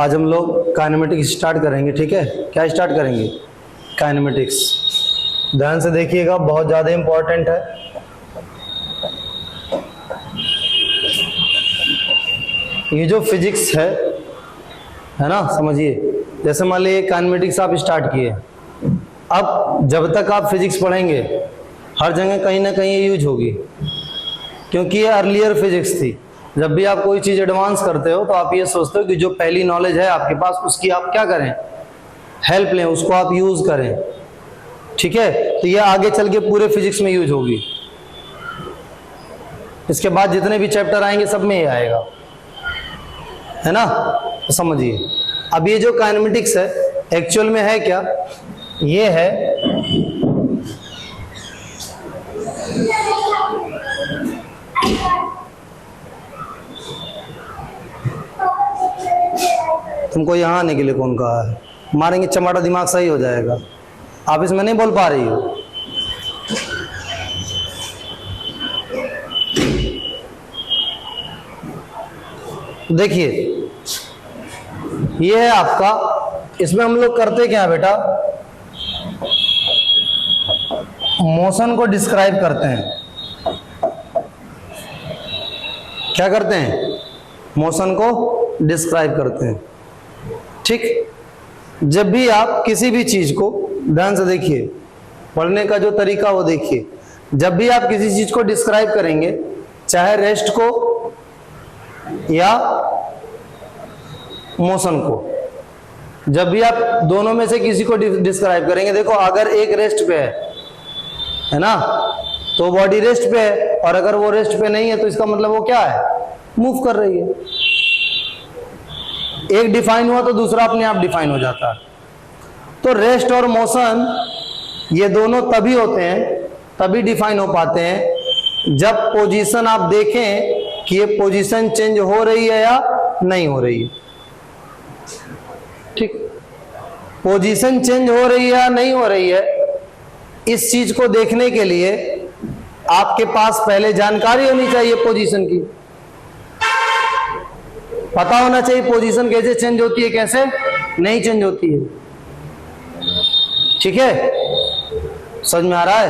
आज हम लोग काइनेमेटिक्स स्टार्ट करेंगे, ठीक है। क्या स्टार्ट करेंगे? काइनेमेटिक्स। ध्यान से देखिएगा, बहुत ज़्यादा इम्पोर्टेंट है। ये जो फिजिक्स है ना, समझिए। जैसे मान लीजिए काइनेमेटिक्स आप स्टार्ट किए, अब जब तक आप फिजिक्स पढ़ेंगे हर जगह कहीं ना कहीं ये यूज होगी, क्योंकि ये अर्लियर फिजिक्स थी। जब भी आप कोई चीज़ एडवांस करते हो तो आप ये सोचते हो कि जो पहली नॉलेज है आपके पास उसकी आप क्या करें, हेल्प लें, उसको आप यूज़ करें, ठीक है। तो ये आगे चल के पूरे फिजिक्स में यूज होगी। इसके बाद जितने भी चैप्टर आएंगे सब में ये आएगा, है ना। तो समझिए, अब ये जो काइनेमेटिक्स है एक्चुअल में है क्या? ये है तुमको यहाँ आने के लिए कौन कहा है? मारेंगे चमाटा, दिमाग सही हो जाएगा। आप इसमें नहीं बोल पा रही हो। देखिए, ये है आपका, इसमें हम लोग करते क्या है बेटा, मोशन को डिस्क्राइब करते हैं। क्या करते हैं? मोशन को डिस्क्राइब करते हैं, ठीक। जब भी आप किसी भी चीज को, ध्यान से देखिए, पढ़ने का जो तरीका वो देखिए। जब भी आप किसी चीज को डिस्क्राइब करेंगे, चाहे रेस्ट को या मोशन को, जब भी आप दोनों में से किसी को डिस्क्राइब करेंगे, देखो अगर एक रेस्ट पे है ना, तो बॉडी रेस्ट पे है, और अगर वो रेस्ट पे नहीं है तो इसका मतलब वो क्या है, मूव कर रही है। एक डिफाइन हुआ तो दूसरा अपने आप डिफाइन हो जाता है। तो रेस्ट और मोशन ये दोनों तभी होते हैं, तभी डिफाइन हो पाते हैं जब पोजीशन आप देखें कि ये पोजीशन चेंज हो रही है या नहीं हो रही है, ठीक। पोजीशन चेंज हो रही है या नहीं हो रही है, इस चीज को देखने के लिए आपके पास पहले जानकारी होनी चाहिए पोजीशन की। पता होना चाहिए पोजीशन कैसे चेंज होती है, कैसे नहीं चेंज होती है, ठीक है। समझ में आ रहा है?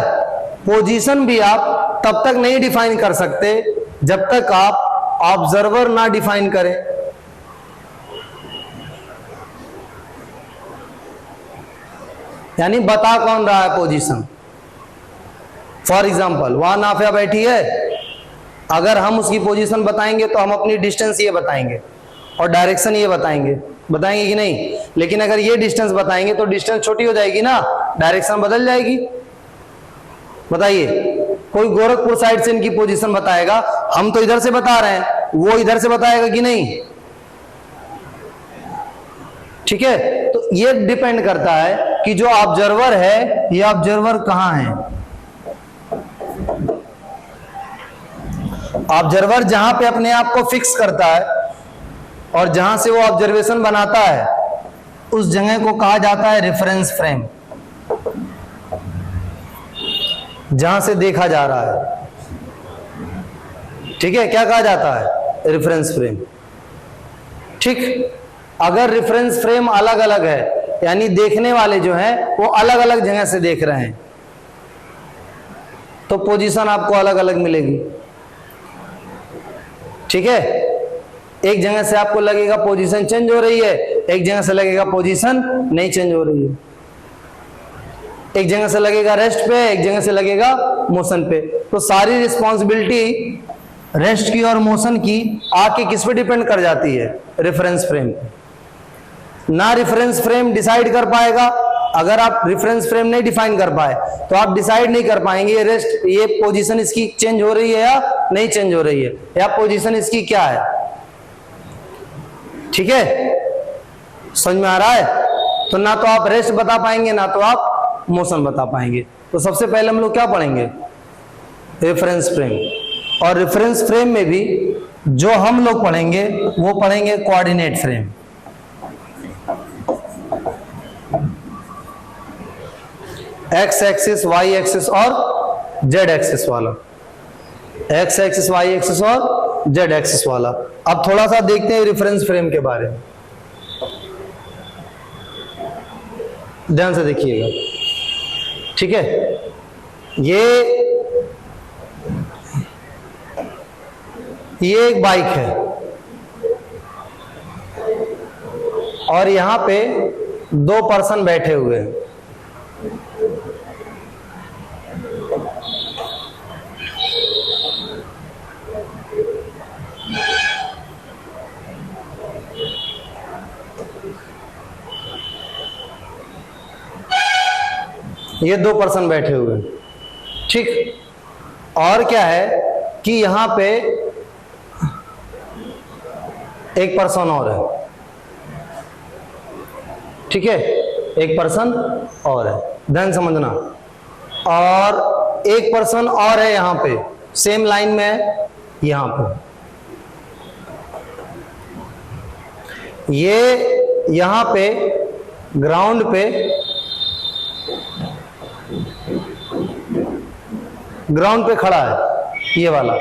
पोजीशन भी आप तब तक नहीं डिफाइन कर सकते जब तक आप ऑब्जर्वर ना डिफाइन करें। यानी बता कौन रहा है पोजीशन। फॉर एग्जाम्पल, वहां नाफिया बैठी है, अगर हम उसकी पोजीशन बताएंगे तो हम अपनी डिस्टेंस ये बताएंगे और डायरेक्शन ये बताएंगे कि नहीं। लेकिन अगर ये डिस्टेंस बताएंगे तो डिस्टेंस छोटी हो जाएगी ना, डायरेक्शन बदल जाएगी। बताइए, कोई गोरखपुर साइड से इनकी पोजीशन बताएगा, हम तो इधर से बता रहे हैं, वो इधर से बताएगा कि नहीं, ठीक है। तो ये डिपेंड करता है कि जो ऑब्जर्वर है, ये ऑब्जर्वर कहां है। ऑब्जर्वर जहां पे अपने आप को फिक्स करता है और जहां से वो ऑब्जर्वेशन बनाता है, उस जगह को कहा जाता है रेफरेंस फ्रेम, जहां से देखा जा रहा है, ठीक है। क्या कहा जाता है? रेफरेंस फ्रेम, ठीक। अगर रेफरेंस फ्रेम अलग अलग है, यानी देखने वाले जो हैं वो अलग अलग जगह से देख रहे हैं, तो पोजीशन आपको अलग अलग मिलेगी, ठीक है। एक जगह से आपको लगेगा पोजीशन चेंज हो रही है, एक जगह से लगेगा पोजीशन नहीं चेंज हो रही है। एक जगह से लगेगा रेस्ट पे, एक जगह से लगेगा मोशन पे। तो सारी रिस्पॉन्सिबिलिटी रेस्ट की और मोशन की आके किस पे डिपेंड कर जाती है? Reference frame. ना रेफरेंस फ्रेम डिसाइड कर पाएगा, अगर आप रेफरेंस फ्रेम नहीं डिफाइन कर पाए तो आप डिसाइड नहीं कर पाएंगे ये रेस्ट, ये पोजीशन इसकी चेंज हो रही है या नहीं चेंज हो रही है, या पोजीशन इसकी क्या है, ठीक है। समझ में आ रहा है? तो ना तो आप रेस्ट बता पाएंगे, ना तो आप मोशन बता पाएंगे। तो सबसे पहले हम लोग क्या पढ़ेंगे? Reference frame. और रेफरेंस फ्रेम में भी जो हम लोग पढ़ेंगे वो पढ़ेंगे coordinate frame. X axis, Y axis और जेड एक्सिस वाला, एक्स एक्सिस, वाई एक्सिस और जेड एक्सिस वाला। अब थोड़ा सा देखते हैं रेफरेंस फ्रेम के बारे में। ध्यान से देखिएगा, ठीक है। ये एक बाइक है और यहां पे 2 पर्सन बैठे हुए हैं। ये 2 पर्सन बैठे हुए हैं, ठीक। और क्या है कि यहां पे एक पर्सन और है, ठीक है, एक पर्सन और है, ध्यान समझना। और एक पर्सन और है यहां पे, सेम लाइन में है यहां पे। ये यहां पे ग्राउंड पे खड़ा है, ये वाला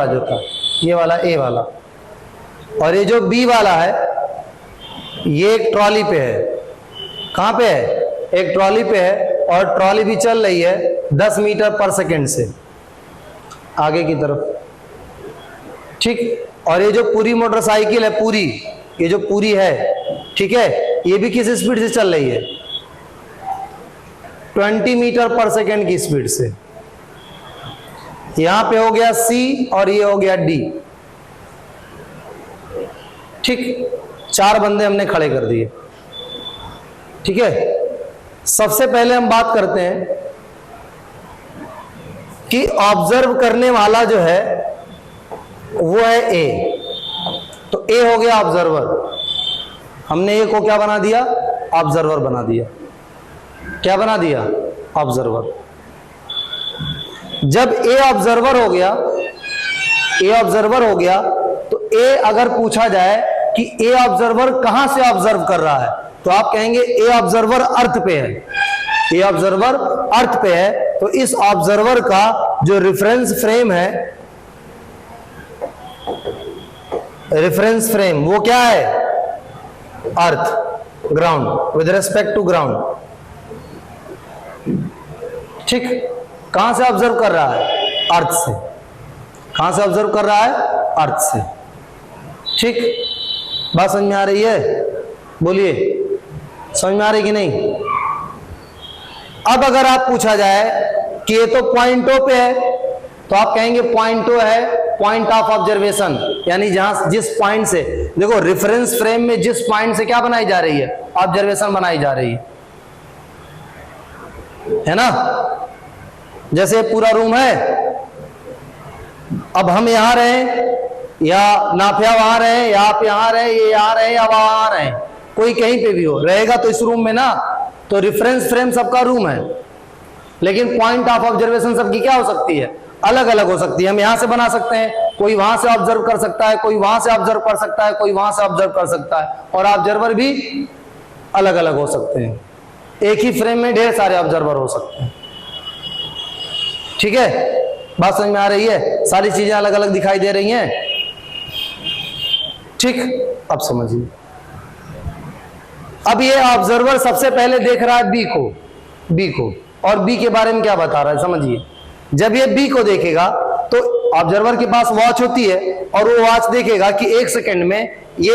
जो था, ये वाला ए वाला। और ये जो बी वाला है ये एक ट्रॉली पे है। कहां पे है? एक ट्रॉली पे है और ट्रॉली भी चल रही है 10 मीटर पर सेकेंड से आगे की तरफ, ठीक। और ये जो पूरी मोटरसाइकिल है, ये जो पूरी है, ठीक है, ये भी किस स्पीड से चल रही है? 20 मीटर पर सेकेंड की स्पीड से। यहां पे हो गया सी और ये हो गया डी, ठीक। 4 बंदे हमने खड़े कर दिए, ठीक है। सबसे पहले हम बात करते हैं कि ऑब्जर्व करने वाला जो है वो है ए। तो ए हो गया ऑब्जर्वर। हमने ए को क्या बना दिया? ऑब्जर्वर बना दिया। क्या बना दिया? ऑब्जर्वर। जब ए ऑब्जर्वर हो गया तो ए अगर पूछा जाए कि ए ऑब्जर्वर कहां से ऑब्जर्व कर रहा है, तो आप कहेंगे ए ऑब्जर्वर अर्थ पे है। ए ऑब्जर्वर अर्थ पे है, तो इस ऑब्जर्वर का जो रेफरेंस फ्रेम है, रेफरेंस फ्रेम वो क्या है? Earth, ground, with respect to ground, ठीक। कहां से ऑब्जर्व कर रहा है? अर्थ से। कहां से ऑब्जर्व कर रहा है? अर्थ से, ठीक। बात समझ में आ रही है? बोलिए, समझ में आ रही कि नहीं? अब अगर आप पूछा जाए कि ये तो पॉइंट ओ पे है, तो आप कहेंगे पॉइंट ओ है पॉइंट ऑफ ऑब्जर्वेशन, यानी जहां जिस पॉइंट से, देखो रेफरेंस फ्रेम में जिस पॉइंट से क्या बनाई जा रही है? ऑब्जर्वेशन बनाई जा रही है ना। जैसे पूरा रूम है, अब हम यहां रहे या नाफिया वहां रहे या आप यहां रहे, ये यहां रहे या वहां रहे, कोई कहीं पे भी हो रहेगा तो इस रूम में ना, तो रेफरेंस फ्रेम सबका रूम है, लेकिन पॉइंट ऑफ ऑब्जर्वेशन सबकी क्या हो सकती है? अलग अलग हो सकती है। हम यहां से बना सकते हैं, कोई वहां से ऑब्जर्व कर सकता है, कोई वहां से ऑब्जर्व कर सकता है, कोई वहां से ऑब्जर्व कर सकता है, और ऑब्जर्वर भी अलग अलग हो सकते हैं। एक ही फ्रेम में ढेर सारे ऑब्जर्वर हो सकते हैं, ठीक है। बात समझ में आ रही है? सारी चीजें अलग अलग दिखाई दे रही हैं, ठीक। अब समझिए, अब ये ऑब्जर्वर सबसे पहले देख रहा है बी को, और बी के बारे में क्या बता रहा है समझिए। जब ये बी को देखेगा तो ऑब्जर्वर के पास वॉच होती है, और वो वॉच देखेगा कि 1 सेकंड में ये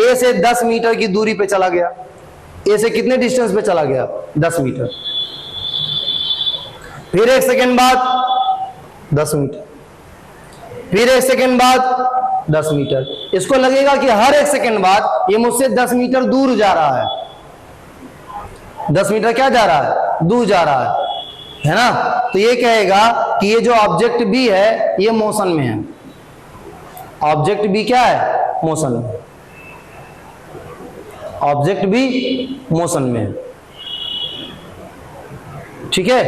ए से 10 मीटर की दूरी पे चला गया। ए से कितने डिस्टेंस पे चला गया? 10 मीटर। फिर 1 सेकंड बाद 10 मीटर, फिर 1 सेकंड बाद 10 मीटर। इसको लगेगा कि हर 1 सेकंड बाद ये मुझसे 10 मीटर दूर जा रहा है। 10 मीटर क्या जा रहा है? दूर जा रहा है ना। तो ये कहेगा कि ये जो ऑब्जेक्ट बी है ये मोशन में है। ऑब्जेक्ट बी क्या है? मोशन में। ऑब्जेक्ट बी मोशन में है, ठीक है।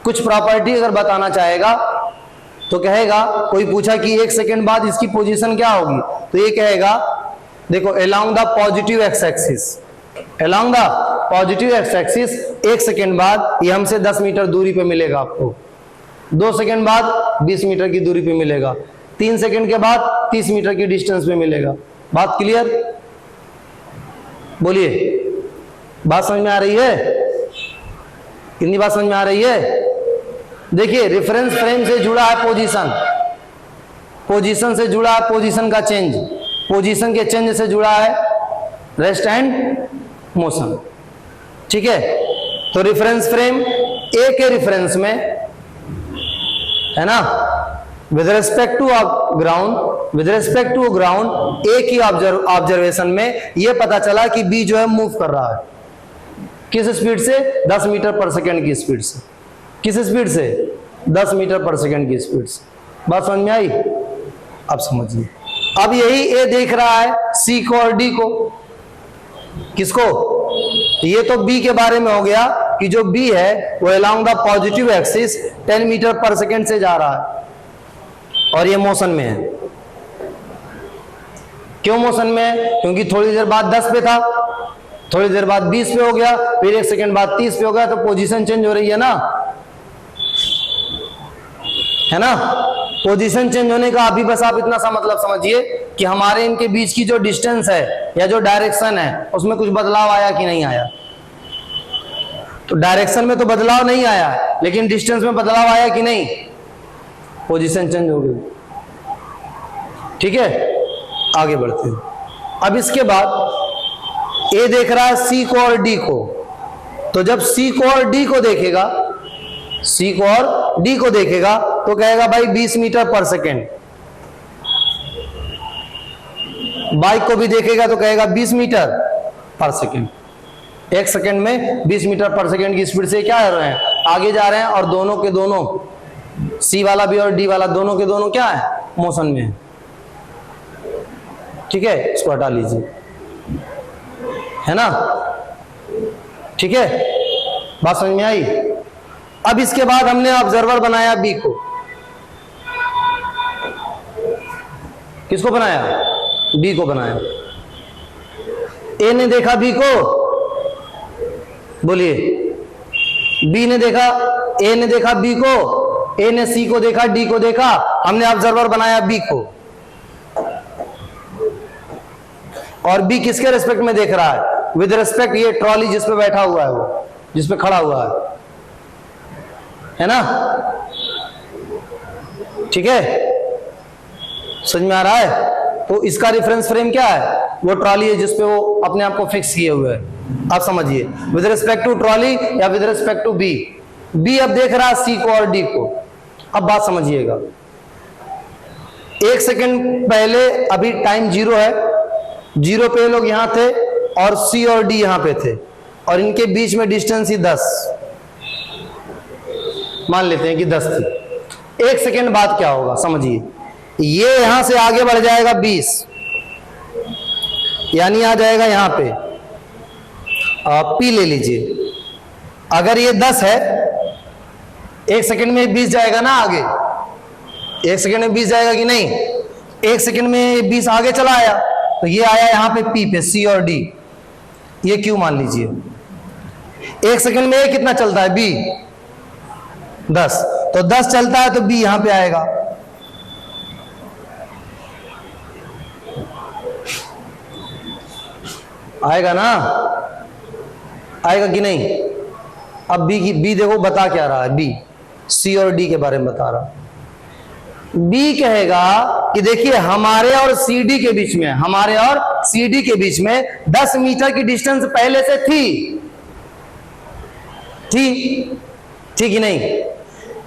कुछ प्रॉपर्टी अगर बताना चाहेगा तो कहेगा, कोई पूछा कि 1 सेकंड बाद इसकी पोजीशन क्या होगी, तो ये कहेगा देखो along the positive x axis, along the positive x axis 1 second बाद ये हमसे 10 मीटर दूरी पे मिलेगा आपको, 2 सेकंड बाद 20 मीटर की दूरी पे मिलेगा, 3 सेकंड के बाद 30 मीटर की डिस्टेंस पे मिलेगा। बात क्लियर? बोलिए, बात समझ में आ रही है? कितनी बात समझ में आ रही है? देखिए, रेफरेंस फ्रेम से जुड़ा है पोजीशन, पोजीशन से जुड़ा है पोजीशन का चेंज, पोजीशन के चेंज से जुड़ा है रेस्ट एंड मोशन। ठीक है, तो रेफरेंस फ्रेम ए के रेफरेंस में है ना, with respect to ground, with respect to ground A की ऑब्जर्वेशन में यह पता चला कि बी जो है मूव कर रहा है। किस स्पीड से? 10 मीटर पर सेकंड की स्पीड से। किस स्पीड से? 10 मीटर पर सेकंड की स्पीड से। बात समझ में आई? अब समझिए, अब यही ए देख रहा है सी को और डी को। किसको? ये तो बी के बारे में हो गया कि जो बी है वो along the positive axis 10 metre पर सेकंड से जा रहा है और ये मोशन में है। क्यों मोशन में है? क्योंकि थोड़ी देर बाद 10 पे था, थोड़ी देर बाद 20 पे हो गया, फिर 1 सेकंड बाद 30 पे हो गया, तो पोजीशन चेंज हो रही है ना, है ना। पोजीशन चेंज होने का अभी बस आप इतना सा मतलब समझिए कि हमारे इनके बीच की जो डिस्टेंस है या जो डायरेक्शन है उसमें कुछ बदलाव आया कि नहीं आया। तो डायरेक्शन में तो बदलाव नहीं आया, लेकिन डिस्टेंस में बदलाव आया कि नहीं, पोजीशन चेंज हो गई। ठीक है, आगे बढ़ते हैं। अब इसके बाद ए देख रहा है सी को और डी को, तो जब सी को और डी को देखेगा, सी को और डी को देखेगा तो कहेगा भाई 20 मीटर पर सेकेंड। बाइक को भी देखेगा तो कहेगा 20 मीटर पर सेकेंड। 1 सेकेंड में 20 मीटर पर सेकेंड की स्पीड से क्या कर रहे हैं, आगे जा रहे हैं, और दोनों के दोनों, सी वाला भी और डी वाला, दोनों के दोनों क्या है, मोशन में है। ठीक है, इसको हटा लीजिए, है ना। ठीक है, बात समझ में आई। अब इसके बाद हमने ऑब्जर्वर बनाया बी को। किसको बनाया? बी को बनाया। ए ने देखा बी को, बोलिए। बी ने देखा, ए ने देखा बी को, ए ने सी को देखा, डी को देखा, हमने ऑब्जर्वर बनाया बी को। और बी किसके रेस्पेक्ट में देख रहा है? विद रेस्पेक्ट ये ट्रॉली जिस पे बैठा हुआ है, वो जिस पे खड़ा हुआ है ना। ठीक है, समझ में आ रहा है। तो इसका रेफरेंस फ्रेम क्या है? वो ट्रॉली है जिस पे वो अपने आप को फिक्स किए हुए है। आप समझिए, विद रिस्पेक्ट टू ट्रॉली या with respect to B. B अब देख रहा है सी को और डी को। अब बात समझिएगा, 1 सेकंड पहले अभी टाइम 0 है, 0 पे लोग यहां थे और सी और डी यहां पे थे, और इनके बीच में डिस्टेंस ही 10 मान लेते हैं कि 10 थी। 1 सेकंड बाद क्या होगा समझिए, ये यहां से आगे बढ़ जाएगा 20, यानी आ जाएगा यहां पे। आप पी ले लीजिए, अगर ये 10 है, 1 सेकंड में 20 जाएगा ना आगे, 1 सेकंड में 20 जाएगा कि नहीं। 1 सेकंड में 20 आगे चला आया, तो ये आया यहां पे पी पे, सी और डी, ये क्यू मान लीजिए। 1 सेकंड में ये कितना चलता है, बी 10, तो 10 चलता है तो बी यहां पे आएगा। आएगा ना, आएगा कि नहीं। अब बी देखो बता क्या रहा है, बी सी और डी के बारे में बता रहा। बी कहेगा कि देखिए हमारे और सी डी के बीच में, हमारे और सी डी के बीच में 10 मीटर की डिस्टेंस पहले से थी कि नहीं।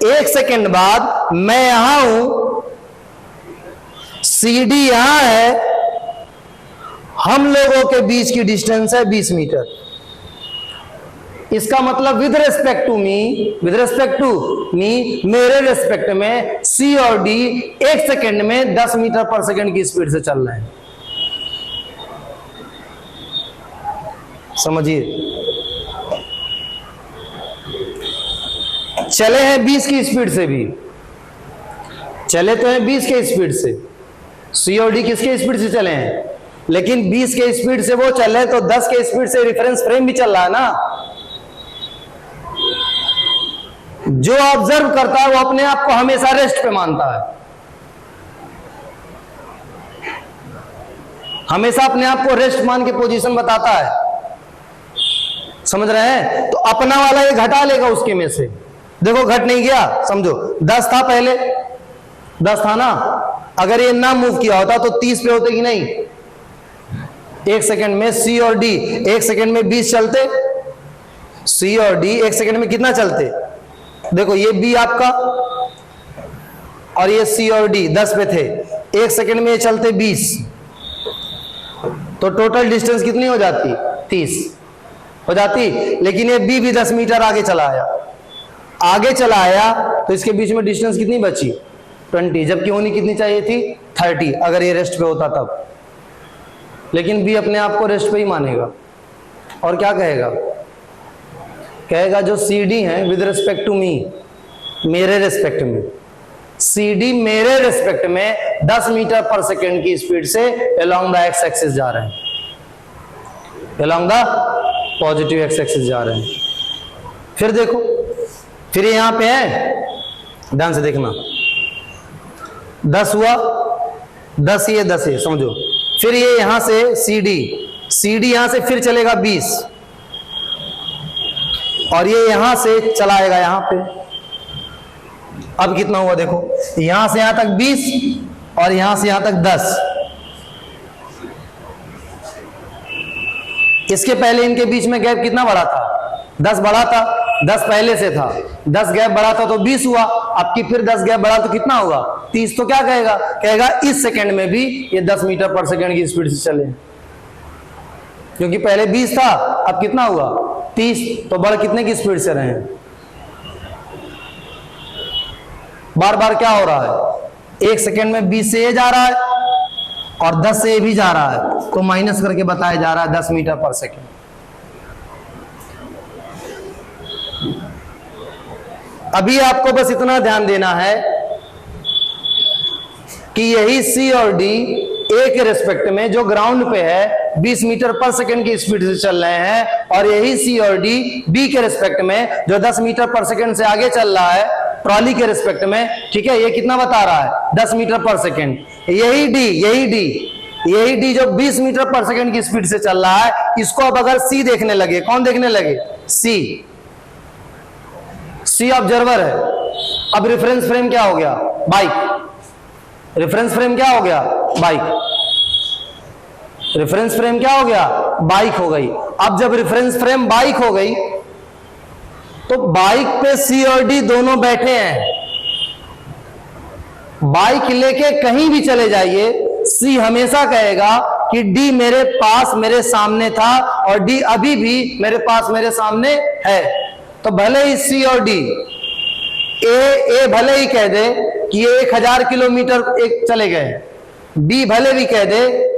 1 सेकंड बाद मैं यहां हूं, सी डी यहां है, हम लोगों के बीच की डिस्टेंस है 20 मीटर। इसका मतलब विद रिस्पेक्ट टू मी, मेरे रिस्पेक्ट में सी और डी 1 सेकंड में 10 मीटर पर सेकंड की स्पीड से चल रहे हैं। समझिए, चले हैं 20 की स्पीड से भी, चले तो हैं 20 के स्पीड से, सी और डी किसके स्पीड से चले हैं, लेकिन 20 के स्पीड से वो चल रहे हैं, तो 10 के स्पीड से रेफरेंस फ्रेम भी चल रहा है ना। जो ऑब्जर्व करता है वो अपने आप को हमेशा रेस्ट पे मानता है, हमेशा अपने आप को रेस्ट मान के पोजीशन बताता समझ रहे हैं? तो अपना वाला ये घटा लेगा उसके में से। देखो घट नहीं गया, समझो 10 था पहले, 10 था ना, अगर ये ना मूव किया होता तो 30 पे होते कि नहीं? 1 सेकंड में सी और डी 1 सेकंड में 20 चलते, सी और डी 1 सेकंड में कितना चलते? देखो ये बी आपका और ये सी और डी 10 पे थे, 1 सेकंड में ये चलते 20, तो टोटल डिस्टेंस कितनी हो जाती? 30 हो जाती। लेकिन ये बी भी 10 मीटर आगे चला आया, आगे चला आया तो इसके बीच में डिस्टेंस कितनी बची? 20, जबकि होनी कितनी चाहिए थी? 30, अगर ये रेस्ट पे होता तब। लेकिन बी अपने आप को रेस्ट पे ही मानेगा और क्या कहेगा? कहेगा जो सी डी है विद रिस्पेक्ट टू मी, मेरे रिस्पेक्ट में, सी डी मेरे रिस्पेक्ट में 10 मीटर पर सेकेंड की स्पीड से अलोंग द एक्स एक्सिस जा रहे हैं, along the positive x axis जा रहे हैं। फिर देखो, फिर यहां पे है, ध्यान से देखना, 10 हुआ, 10 ये 10 है, समझो। फिर ये यहां से सी डी यहां से फिर चलेगा 20 और ये यहां से चलाएगा यहां पे। अब कितना हुआ देखो, यहां से यहां तक 20 और यहां से यहां तक 10। इसके पहले इनके बीच में गैप कितना बड़ा था? 10 बड़ा था, 10 पहले से था, 10 गैप बढ़ा था तो 20 हुआ। अब की फिर 10 गैप बढ़ा तो कितना होगा? 30। तो क्या कहेगा? कहेगा इस सेकंड में भी ये 10 मीटर पर सेकंड की स्पीड से चले, क्योंकि पहले 20 था, अब कितना हुआ? 30। तो बढ़ कितने की स्पीड से रहे हैं? बार बार क्या हो रहा है? 1 सेकंड में 20 से ये जा रहा है और 10 से ये भी जा रहा है, तो माइनस करके बताया जा रहा है 10 मीटर पर सेकंड। अभी आपको बस इतना ध्यान देना है कि यही सी और डी ए के रिस्पेक्ट में जो ग्राउंड पे है 20 मीटर पर सेकंड की स्पीड से चल रहे हैं, और यही सी और डी बी के रिस्पेक्ट में जो 10 मीटर पर सेकंड से आगे चल रहा है ट्रॉली के रिस्पेक्ट में, ठीक है, ये कितना बता रहा है? 10 मीटर पर सेकंड। यही डी जो 20 मीटर पर सेकंड की स्पीड से चल रहा है, इसको अब अगर सी देखने लगे, कौन देखने लगे? सी ऑब्जर्वर है। अब रेफरेंस फ्रेम क्या हो गया? बाइक। रेफरेंस फ्रेम क्या हो गया? बाइक। रेफरेंस फ्रेम क्या हो गया? बाइक हो गई। अब जब रेफरेंस फ्रेम बाइक हो गई तो बाइक पे सी और डी दोनों बैठे हैं। बाइक लेके कहीं भी चले जाइए, सी हमेशा कहेगा कि डी मेरे पास मेरे सामने था और डी अभी भी मेरे पास मेरे सामने है। तो भले ही सी और डी ए भले ही कह दे कि ये 1000 किलोमीटर एक चले गए, बी भले भी कह दे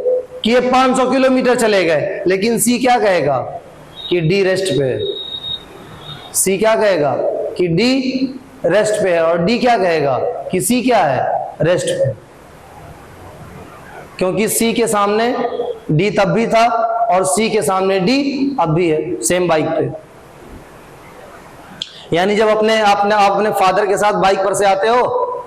कि ये 500 किलोमीटर चले गए, लेकिन सी क्या कहेगा? कि डी रेस्ट पे है। सी क्या कहेगा? कि डी रेस्ट पे है। और डी क्या कहेगा? कि सी क्या है? रेस्ट पे। क्योंकि सी के सामने डी तब भी था और सी के सामने डी अब भी है, सेम बाइक पे। यानी जब अपने फादर के साथ बाइक पर से आते हो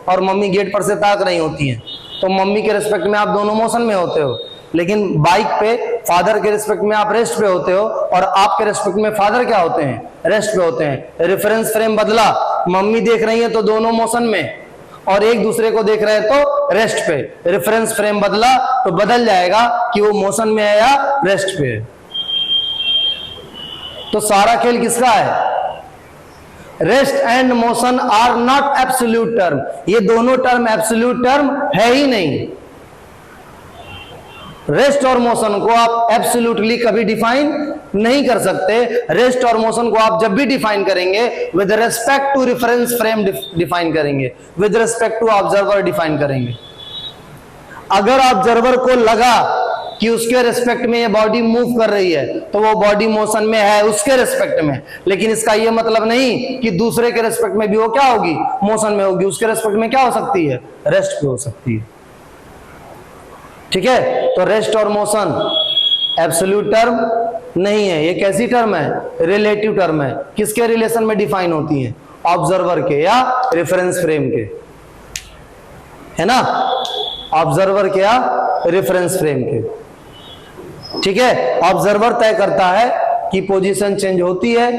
और मम्मी गेट पर से ताक रही होती हैं, तो मम्मी के रिस्पेक्ट में आप दोनों मोशन में होते हो, लेकिन बाइक पे फादर के रिस्पेक्ट में आप रेस्ट पे होते हो और आपके रिस्पेक्ट में फादर क्या होते हैं? रेस्ट पे होते हैं। रेफरेंस फ्रेम बदला, मम्मी देख रही है तो दोनों मोशन में और एक दूसरे को देख रहे हैं तो रेस्ट पे। रेफरेंस फ्रेम बदला तो बदल जाएगा कि वो मोशन में है या रेस्ट पे है। तो सारा खेल किसका है? Rest and motion are not absolute term. ये दोनों टर्म एब्सोल्यूट टर्म है ही नहीं। रेस्ट और मोशन को आप एब्सोल्युटली कभी डिफाइन नहीं कर सकते। रेस्ट और मोशन को आप जब भी डिफाइन करेंगे with respect to reference frame define करेंगे, with respect to observer define करेंगे। अगर ऑब्जर्वर को लगा कि उसके रिस्पेक्ट में ये बॉडी मूव कर रही है तो वो बॉडी मोशन में है उसके रिस्पेक्ट में, लेकिन इसका ये मतलब नहीं कि दूसरे के रिस्पेक्ट में भी वो क्या होगी? मोशन में होगी। उसके रिस्पेक्ट में क्या हो सकती है? रेस्ट पे हो सकती है। ठीक है, तो रेस्ट और मोशन एब्सोल्यूट टर्म नहीं है। ये कैसी टर्म है? रिलेटिव टर्म है। किसके रिलेशन में डिफाइन होती है? ऑब्जर्वर के या रेफरेंस फ्रेम के, है ना? ऑब्जर्वर के या रेफरेंस फ्रेम के। ठीक है, ऑब्जर्वर तय करता है कि पोजीशन चेंज होती है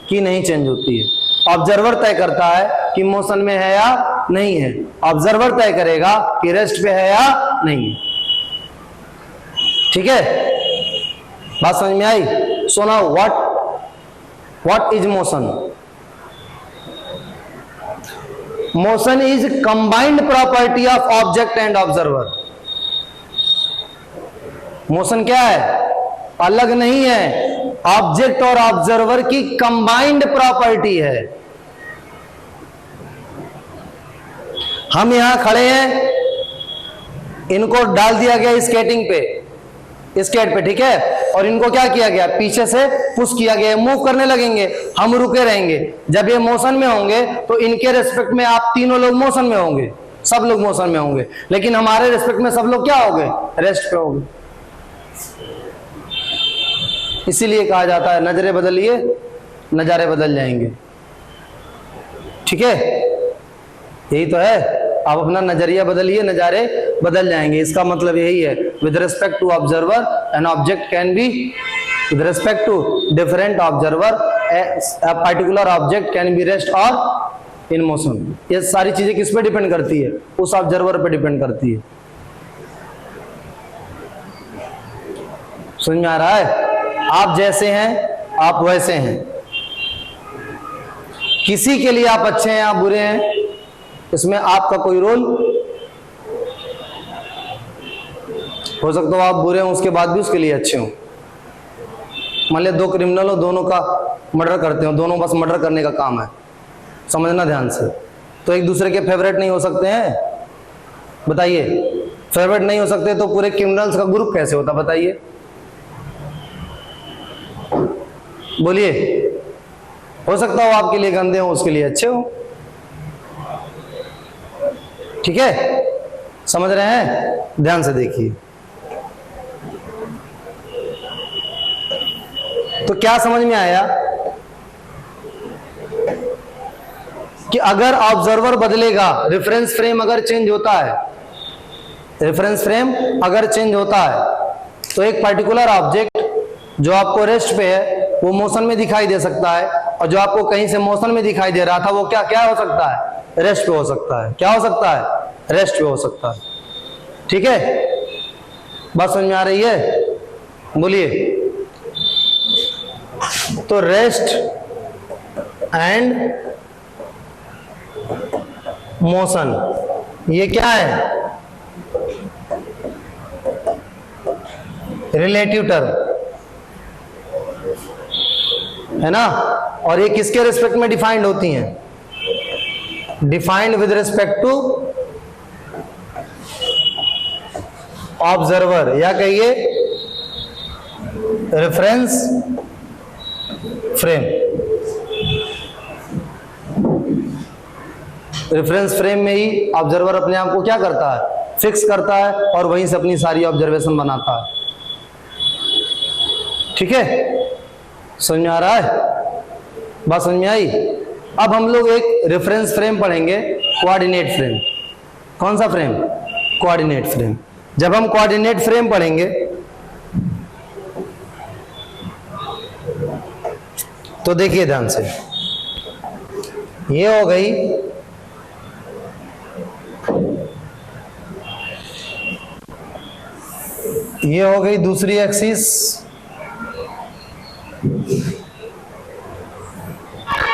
कि नहीं चेंज होती है। ऑब्जर्वर तय करता है कि मोशन में है या नहीं है। ऑब्जर्वर तय करेगा कि रेस्ट पे है या नहीं है। ठीक है, बात समझ में आई? So now what is motion? Motion is combined property of object and observer. Motion क्या है? अलग नहीं है, ऑब्जेक्ट और ऑब्जर्वर की कंबाइंड प्रॉपर्टी है। हम यहां खड़े हैं, इनको डाल दिया गया स्केटिंग पे, स्केट पे, ठीक है, और इनको क्या किया गया? पीछे से पुश किया गया, मूव करने लगेंगे, हम रुके रहेंगे। जब ये मोशन में होंगे तो इनके रेस्पेक्ट में आप तीनों लोग मोशन में होंगे, सब लोग मोशन में होंगे, लेकिन हमारे रेस्पेक्ट में सब लोग क्या हो गए? रेस्ट पे हो गए। इसीलिए कहा जाता है नजरें बदलिए नजारे बदल जाएंगे। ठीक है, यही तो है। आप अपना नजरिया बदलिए, नजारे बदल जाएंगे। इसका मतलब यही है, with respect to observer an object can be, with respect to different observer a particular object can be rest और इन मोशन। ये सारी चीजें किस पे डिपेंड करती है? उस ऑब्जर्वर पे डिपेंड करती है। समझ में आ रहा है? आप जैसे हैं आप वैसे हैं, किसी के लिए आप अच्छे हैं आप बुरे हैं, इसमें आपका कोई रोल। हो सकता हो आप बुरे हो उसके बाद भी उसके लिए अच्छे हो। मान लिया दो क्रिमिनल हो, दोनों का मर्डर करते हो, दोनों बस मर्डर करने का काम है, समझना ध्यान से, तो एक दूसरे के फेवरेट नहीं हो सकते हैं? बताइए, फेवरेट नहीं हो सकते तो पूरे क्रिमिनल्स का ग्रुप कैसे होता? बताइए, बोलिए। हो सकता हो आपके लिए गंदे हो, उसके लिए अच्छे हो। ठीक है, समझ रहे हैं? ध्यान से देखिए। तो क्या समझ में आया कि अगर ऑब्जर्वर बदलेगा, रेफरेंस फ्रेम अगर चेंज होता है, रेफरेंस फ्रेम अगर चेंज होता है, तो एक पर्टिकुलर ऑब्जेक्ट जो आपको रेस्ट पे है वो मोशन में दिखाई दे सकता है, और जो आपको कहीं से मोशन में दिखाई दे रहा था वो क्या क्या हो सकता है? रेस्ट पे हो सकता है। क्या हो सकता है? रेस्ट पे हो सकता है। ठीक है, बात समझ में आ रही है? बोलिए। तो रेस्ट एंड मोशन ये क्या है? रिलेटिव टर्म है ना, और ये किसके रिस्पेक्ट में डिफाइंड होती हैं? Defined with respect to observer, या कहिए रेफरेंस फ्रेम। रेफरेंस फ्रेम में ही ऑब्जर्वर अपने आप को क्या करता है? फिक्स करता है, और वहीं से अपनी सारी ऑब्जर्वेशन बनाता है। ठीक है, समझ में आ रहा है? बात समझ में आई? अब हम लोग एक रेफरेंस फ्रेम पढ़ेंगे, कोऑर्डिनेट फ्रेम। कौन सा फ्रेम? Coordinate frame. जब हम कोऑर्डिनेट फ्रेम पढ़ेंगे तो देखिए ध्यान से, ये हो गई दूसरी एक्सिस,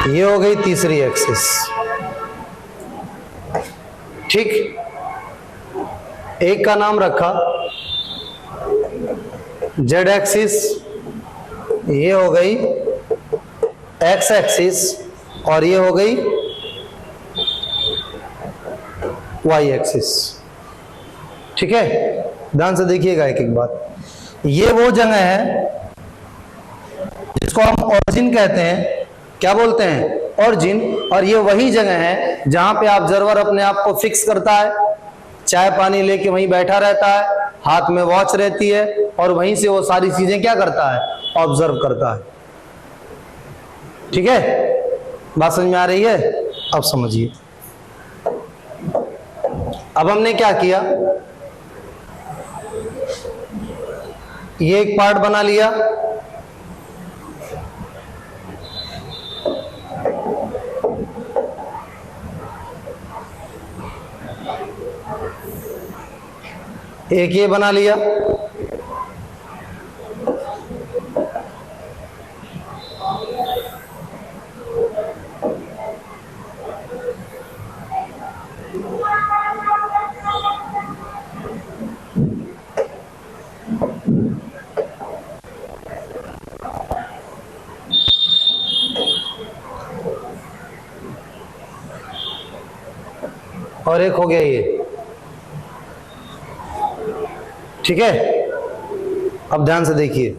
ये हो गई तीसरी एक्सिस। ठीक, एक का नाम रखा जेड एक्सिस, ये हो गई एक्स एक्सिस, और ये हो गई वाई एक्सिस। ठीक है, ध्यान से देखिएगा एक एक बात। ये वो जगह है जिसको हम ऑरिजिन कहते हैं। क्या बोलते हैं? ऑरिजिन। और ये वही जगह है जहां पे ऑब्जर्वर अपने आप को फिक्स करता है, चाय पानी लेके वहीं बैठा रहता है, हाथ में वॉच रहती है, और वहीं से वो सारी चीजें क्या करता है? ऑब्जर्व करता है। ठीक है, बात समझ में आ रही है? अब समझिए। अब हमने क्या किया, ये एक पार्ट बना लिया, एक ये बना लिया, और एक हो गया ये, ठीक है। अब ध्यान से देखिए,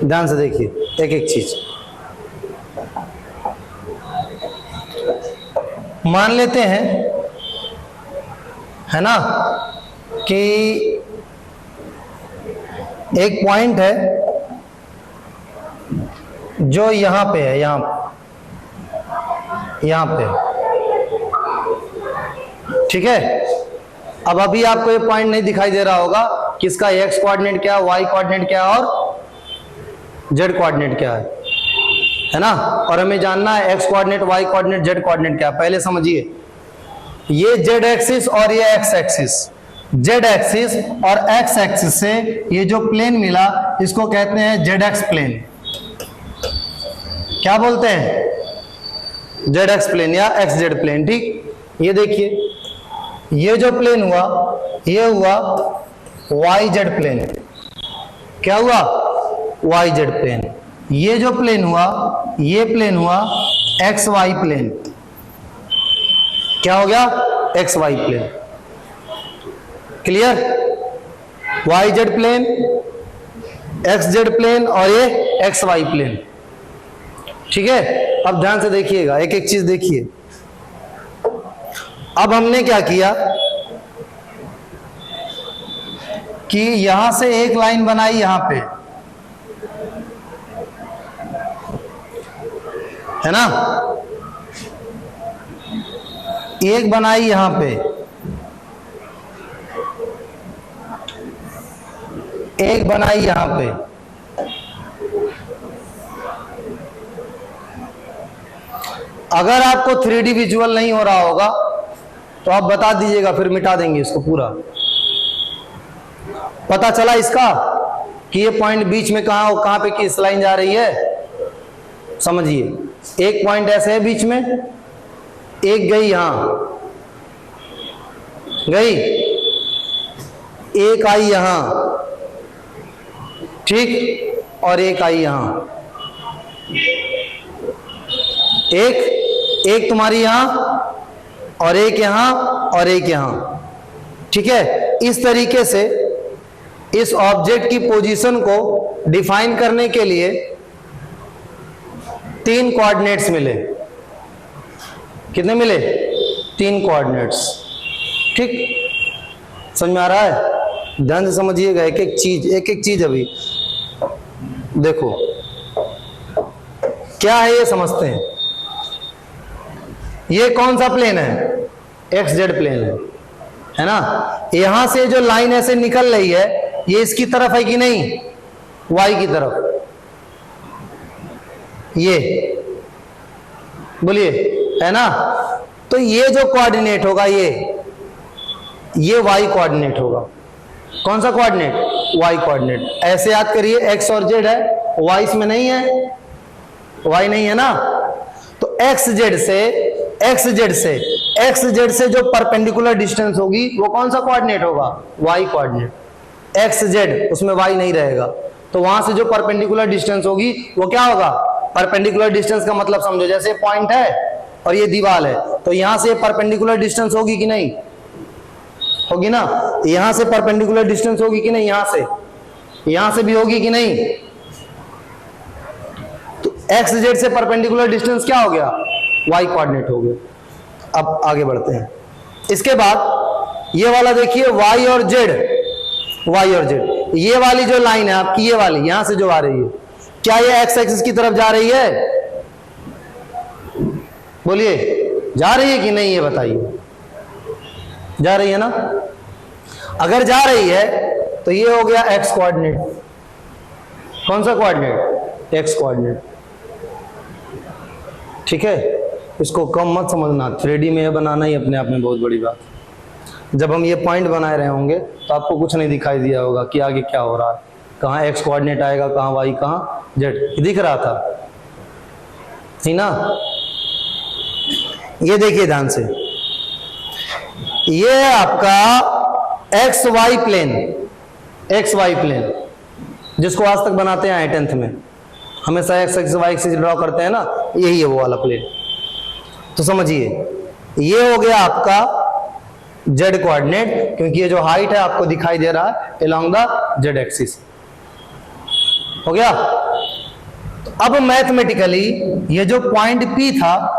ध्यान से देखिए एक एक चीज। मान लेते हैं, है ना, कि एक पॉइंट है जो यहां पे है, यहां पे, ठीक है। अब अभी आपको ये पॉइंट नहीं दिखाई दे रहा होगा कि इसका एक्स कोऑर्डिनेट क्या है, वाई कोऑर्डिनेट क्या है और जेड कोऑर्डिनेट क्या है ना। और हमें जानना है X coordinate, Y coordinate, Z coordinate क्या है। पहले समझिए, ये जेड एक्सिस और ये एक्स एक्सिस, जेड एक्सिस और एक्स एक्सिस से ये जो प्लेन मिला इसको कहते हैं जेड एक्स प्लेन। क्या बोलते हैं? जेड एक्स प्लेन या एक्स जेड प्लेन, ठीक। ये देखिए, ये जो प्लेन हुआ ये हुआ वाई जेड प्लेन। क्या हुआ? Y Z plane. ये जो प्लेन हुआ, ये प्लेन हुआ एक्स वाई प्लेन। क्या हो गया? X Y plane. Clear? Y Z plane, X Z plane और ये एक्स वाई प्लेन, ठीक है। अब ध्यान से देखिएगा, एक एक चीज देखिए। अब हमने क्या किया कि यहां से एक लाइन बनाई, यहां पे, है ना, एक बनाई यहां पे, एक बनाई यहां पे। अगर आपको 3D विजुअल नहीं हो रहा होगा तो आप बता दीजिएगा, फिर मिटा देंगे इसको पूरा। पता चला इसका कि ये पॉइंट बीच में कहां पे किस लाइन जा रही है? समझिए, एक पॉइंट ऐसे है बीच में, एक गई यहां, गई, एक आई यहां, ठीक, और एक आई यहां, एक तुम्हारी यहां और एक यहां और एक यहां, ठीक है। इस तरीके से इस ऑब्जेक्ट की पोजीशन को डिफाइन करने के लिए 3 कोऑर्डिनेट्स मिले। कितने मिले? 3 कोऑर्डिनेट्स, ठीक। समझ में आ रहा है? ध्यान से समझिएगा, एक एक चीज अभी देखो क्या है, ये समझते हैं। ये कौन सा प्लेन है? एक्स जेड प्लेन है ना। यहां से जो लाइन ऐसे निकल रही है ये इसकी तरफ है कि नहीं? वाई की तरफ। ये बोलिए, है ना। तो ये जो कोऑर्डिनेट होगा ये वाई कोऑर्डिनेट होगा। कौन सा कोऑर्डिनेट? Y coordinate. ऐसे याद करिए, एक्स और जेड है, वाई इसमें नहीं है, वाई नहीं है ना। तो एक्स जेड से जो परपेंडिकुलर डिस्टेंस होगी वो कौन सा कोऑर्डिनेट होगा? Y coordinate. एक्स जेड, उसमें वाई नहीं रहेगा, तो वहां से जो परपेंडिकुलर डिस्टेंस होगी वो क्या होगा? परपेंडिकुलर डिस्टेंस का मतलब समझो, जैसे पॉइंट है और ये दीवार है, तो यहां से परपेंडिकुलर डिस्टेंस होगी कि नहीं? होगी ना। यहां से परपेंडिकुलर डिस्टेंस होगी कि नहीं? यहां से भी होगी कि नहीं? तो एक्स जेड से परपेंडिकुलर डिस्टेंस क्या हो गया? वाई कोऑर्डिनेट हो गया। अब आगे बढ़ते हैं। इसके बाद ये वाला देखिए, वाई और जेड, ये वाली जो लाइन है आपकी, ये वाली यहां से जो आ रही है, क्या ये एक्स एक्सिस की तरफ जा रही है? बोलिए, जा रही है कि नहीं? ये बताइए, जा रही है ना। अगर जा रही है तो ये हो गया एक्स कोऑर्डिनेट। कौन सा कोऑर्डिनेट? एक्स कोऑर्डिनेट, ठीक है। इसको कम मत समझना, 3D में ये बनाना ही अपने आप में बहुत बड़ी बात है। जब हम ये पॉइंट बनाए रहे होंगे तो आपको कुछ नहीं दिखाई दिया होगा कि आगे क्या हो रहा है, कहाँ x कोऑर्डिनेट आएगा, कहाँ y, कहाँ z, दिख रहा था, ठीक ना। ये देखिए ध्यान से, ये है आपका XY प्लेन, XY प्लेन जिसको आज तक बनाते हैं 10th में, हमेशा x axis y axis draw करते हैं ना, यही है वो वाला प्लेन। तो समझिए ये हो गया आपका z कोऑर्डिनेट, क्योंकि ये जो हाइट है आपको दिखाई दे रहा है अलोंग द z एक्सिस, हो गया। तो अब मैथमेटिकली ये जो पॉइंट P था,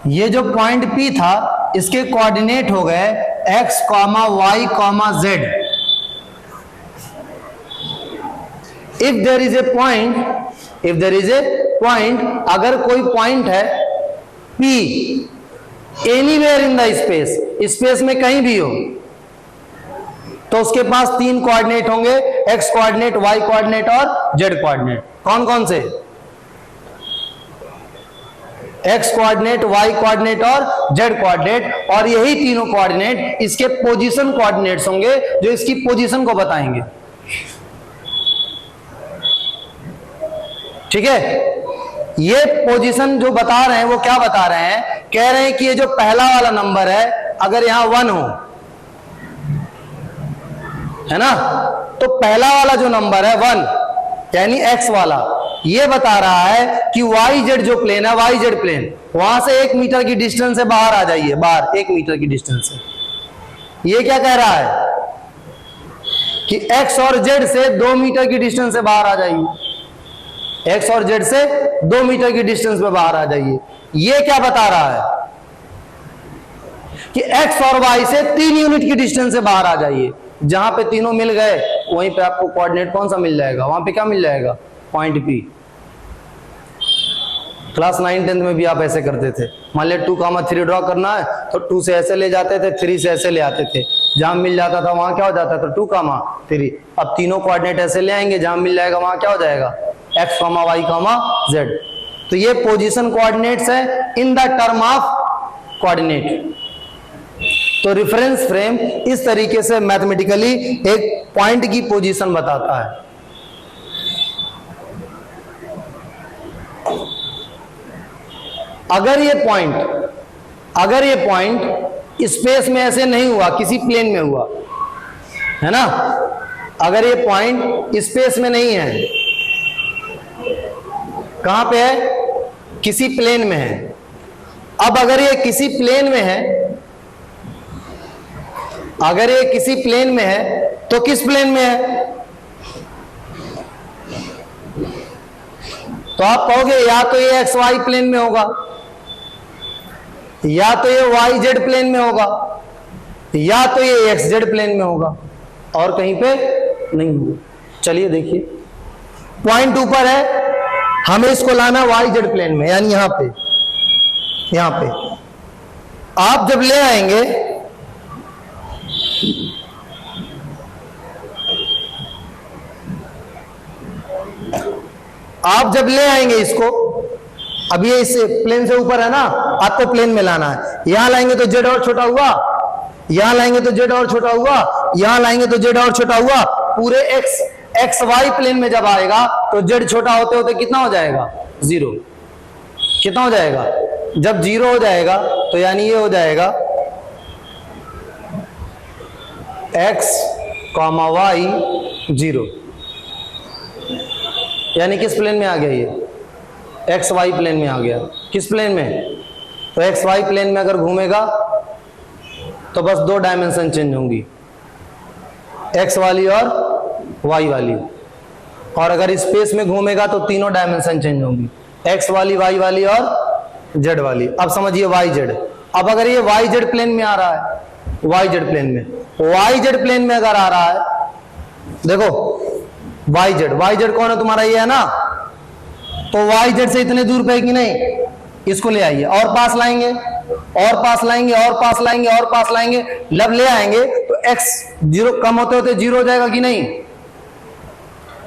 ये जो पॉइंट P था इसके कोऑर्डिनेट हो गए x, y, z। If there is a point, अगर कोई पॉइंट है P anywhere in the space, space में कहीं भी हो, तो उसके पास 3 कोऑर्डिनेट होंगे, x कोऑर्डिनेट, y कोऑर्डिनेट और z कोऑर्डिनेट। कौन कौन से? x कोऑर्डिनेट, y कोऑर्डिनेट और z कोऑर्डिनेट, और यही तीनों कोऑर्डिनेट इसके पोजीशन कोऑर्डिनेट्स होंगे जो इसकी पोजीशन को बताएंगे, ठीक है। ये पोजीशन जो बता रहे हैं वो क्या बता रहे हैं, कह रहे हैं कि ये जो पहला वाला नंबर है अगर यहां 1 हो, है ना, तो पहला वाला जो नंबर है 1 यानी x वाला, ये बता रहा है कि YZ जो प्लेन है, YZ प्लेन, वहां से 1 मीटर की डिस्टेंस से बाहर आ जाइए, बाहर 1 मीटर की डिस्टेंस से। ये क्या कह रहा है कि x और z से 2 मीटर की डिस्टेंस से बाहर आ जाइए, x और z से 2 मीटर की डिस्टेंस पे बाहर आ जाइए। ये क्या बता रहा है कि x और y से 3 यूनिट की डिस्टेंस से बाहर आ जाइए। जहां पे तीनों मिल गए वहीं पे आपको कोऑर्डिनेट कौन सा मिल जाएगा, वहां पे क्या मिल जाएगा, पॉइंट P। क्लास 9-10 में भी आप ऐसे करते थे, मान लिया 2,3 ड्रॉ करना है तो 2 से ऐसे ले जाते थे, 3 से ऐसे ले आते थे, जहां मिल जाता था वहां क्या हो जाता था, 2,3। अब तीनों कोऑर्डिनेट ऐसे ले आएंगे, जहां मिल जाएगा वहां क्या हो जाएगा, x, y, z। तो ये पोजीशन कोऑर्डिनेट्स है in the term of coordinate. तो रेफरेंस फ्रेम इस तरीके से मैथमेटिकली एक पॉइंट की पोजीशन बताता है। अगर ये पॉइंट स्पेस में ऐसे नहीं हुआ, किसी प्लेन में हुआ, है ना, अगर ये पॉइंट स्पेस में नहीं है, कहां पे है, किसी प्लेन में है। अब अगर ये किसी प्लेन में है, अगर ये किसी प्लेन में है तो किस प्लेन में है, तो आप कहोगे या तो ये XY प्लेन में होगा, या तो ये YZ प्लेन में होगा, या तो ये XZ प्लेन में होगा, और कहीं पे नहीं होगा। चलिए देखिए, पॉइंट ऊपर है, हमें इसको लाना YZ प्लेन में, यानी यहां पे आप जब ले आएंगे, इसको, अब ये इस प्लेन से ऊपर है ना, आपको प्लेन में लाना है। यहां लाएंगे तो Z और छोटा हुआ, यहां लाएंगे तो Z और छोटा हुआ, यहां लाएंगे तो Z और छोटा हुआ, पूरे XY प्लेन में जब आएगा तो Z छोटा होते होते कितना हो जाएगा, 0। कितना हो जाएगा, जब 0 हो जाएगा तो यानी ये हो जाएगा x, y 0, यानी किस प्लेन में आ गया, ये XY प्लेन में आ गया। किस प्लेन में, तो XY प्लेन में अगर घूमेगा तो बस 2 डायमेंशन चेंज होंगी, x वाली और y वाली, और अगर स्पेस में घूमेगा तो तीनों डायमेंशन चेंज होंगी, x वाली, y वाली और z वाली। अब समझिए YZ। अब अगर ये YZ प्लेन में आ रहा है, YZ प्लेन में अगर आ रहा है, देखो YZ कौन है तुम्हारा, ये है ना, तो YZ से इतने दूर पे कि नहीं, इसको ले आइए, और पास लाएंगे, और पास लाएंगे, और पास लाएंगे, और पास लाएंगे, जब ले आएंगे तो x 0 कम होते होते 0 हो जाएगा कि नहीं,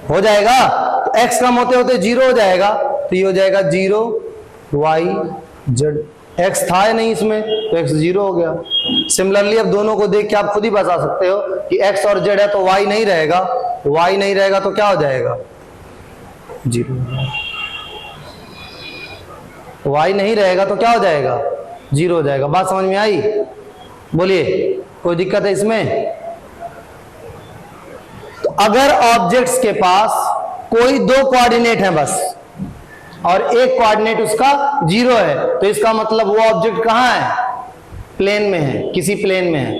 हो जाएगा। तो x कम होते होते 0 हो जाएगा, तो ये हो जाएगा 0 y z। x था या नहीं इसमें, तो x 0 हो गया। सिमिलरली अब दोनों को देख के आप खुद ही बता सकते हो कि x और z है तो y नहीं रहेगा, y नहीं रहेगा तो क्या हो जाएगा 0। y नहीं रहेगा तो क्या हो जाएगा 0 हो जाएगा। बात समझ में आई? बोलिए, कोई दिक्कत है इसमें? तो अगर ऑब्जेक्ट्स के पास कोई 2 कोऑर्डिनेट है बस और एक कोऑर्डिनेट उसका 0 है, तो इसका मतलब वो ऑब्जेक्ट कहां है, प्लेन में है, किसी प्लेन में है।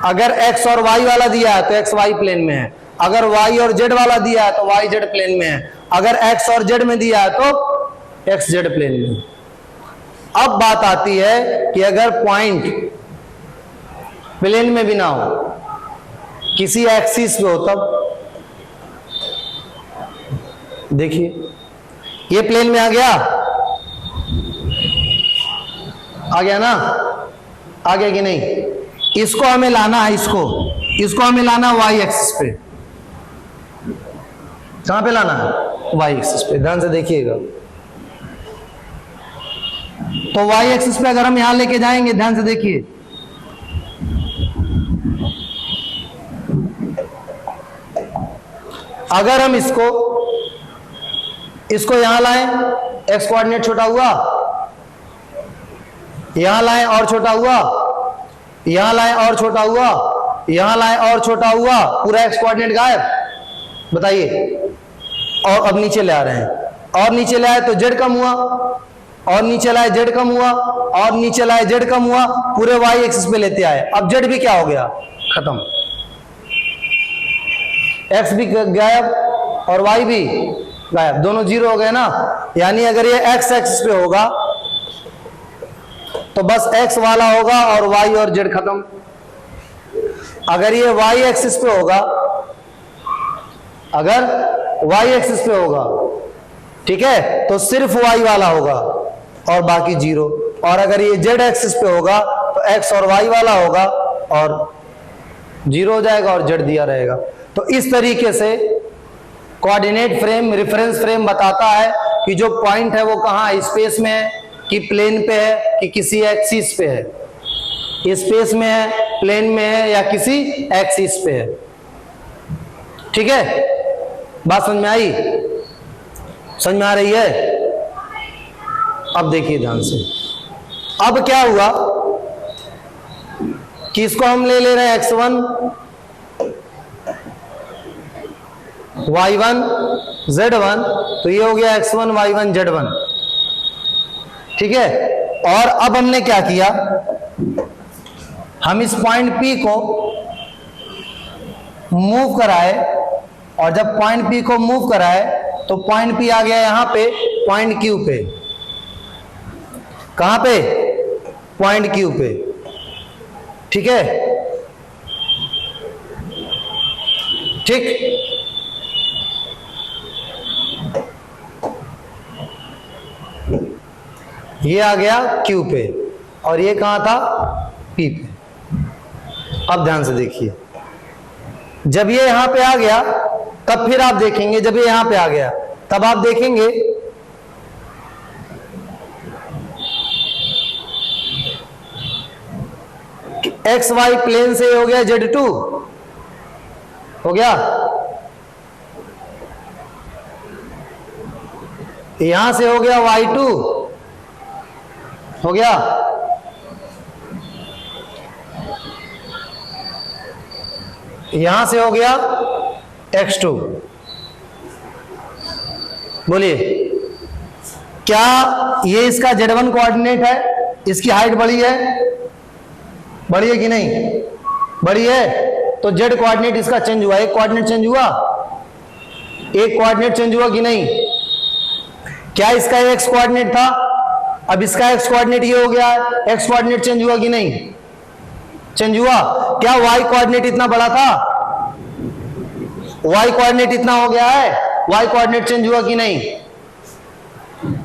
अगर x और y वाला दिया है तो x y प्लेन में है, अगर y और z वाला दिया है तो y z प्लेन में है, अगर x और z में दिया है तो x z प्लेन में है। अब बात आती है कि अगर पॉइंट प्लेन में भी ना हो, किसी एक्सिस पे हो, तब देखिए ये प्लेन में आ गया ना, आ गया कि नहीं? इसको हमें लाना है, इसको हमें लाना है y एक्सिस पे। कहां पे लाना है? y एक्सिस पे। ध्यान से देखिएगा, तो y एक्सिस पे अगर हम यहां लेके जाएंगे, ध्यान से देखिए, अगर हम इसको यहां लाएं, x कोऑर्डिनेट छोटा हुआ, यहां लाएं और छोटा हुआ, यहां लाएं और छोटा हुआ, यहां लाएं और छोटा हुआ, पूरा x कोऑर्डिनेट गायब। बताइए, और अब नीचे ले आ रहे हैं, और नीचे ले आए तो z कम हुआ, और नीचे लाए z कम हुआ, और नीचे लाए z कम हुआ, पूरे y एक्सिस पे लेते आए। अब z भी क्या हो गया, खत्म, x भी गायब और y भी गायब, दोनों 0 हो गए ना। यानी अगर ये x एक्सिस पे होगा तो बस x वाला होगा और y और z खत्म। अगर ये y एक्सिस पे होगा, अगर y एक्सिस पे होगा, ठीक है, तो सिर्फ y वाला होगा और बाकी 0। और अगर ये z एक्सिस पे होगा तो x और y वाला होगा और 0 हो जाएगा और z दिया रहेगा। तो इस तरीके से कोऑर्डिनेट फ्रेम, रेफरेंस फ्रेम बताता है कि जो पॉइंट है वो कहाँ, स्पेस में है कि प्लेन पे है कि किसी एक्सिस पे है, स्पेस में है, प्लेन में है या किसी एक्सिस पे है। ठीक है, बात समझ में आई? समझ में आ रही है? अब देखिए ध्यान से, अब क्या हुआ कि इसको हम ले रहे हैं x1 y1 z1, तो ये हो गया x1 y1 z1। ठीक है, और अब हमने क्या किया, हम इस पॉइंट P को मूव कराए, और जब पॉइंट P को मूव कराए तो पॉइंट P आ गया यहां पे पॉइंट Q पे। कहां पे? पॉइंट Q पे। ठीक है, ठीक, ये आ गया Q पे और ये कहां था, P पे। अब ध्यान से देखिए, जब ये यहां पे आ गया तब फिर आप देखेंगे, जब ये यहां पे आ गया तब आप देखेंगे कि एक्स वाई प्लेन से हो गया Z2, हो गया, यहां से हो गया Y2, हो गया, यहां से हो गया x2। बोलिए, क्या ये इसका Z1 कोऑर्डिनेट है? इसकी हाइट बड़ी है, बड़ी है कि नहीं? बड़ी है, तो Z कोऑर्डिनेट इसका चेंज हुआ, एक कोऑर्डिनेट चेंज हुआ, एक कोऑर्डिनेट चेंज हुआ कि नहीं? क्या इसका x कोऑर्डिनेट था, अब इसका x कोऑर्डिनेट ये हो गया है, x कोऑर्डिनेट चेंज हुआ कि नहीं? चेंज हुआ। क्या y कोऑर्डिनेट इतना बड़ा था? y कोऑर्डिनेट इतना हो गया है, y कोऑर्डिनेट चेंज हुआ कि नहीं?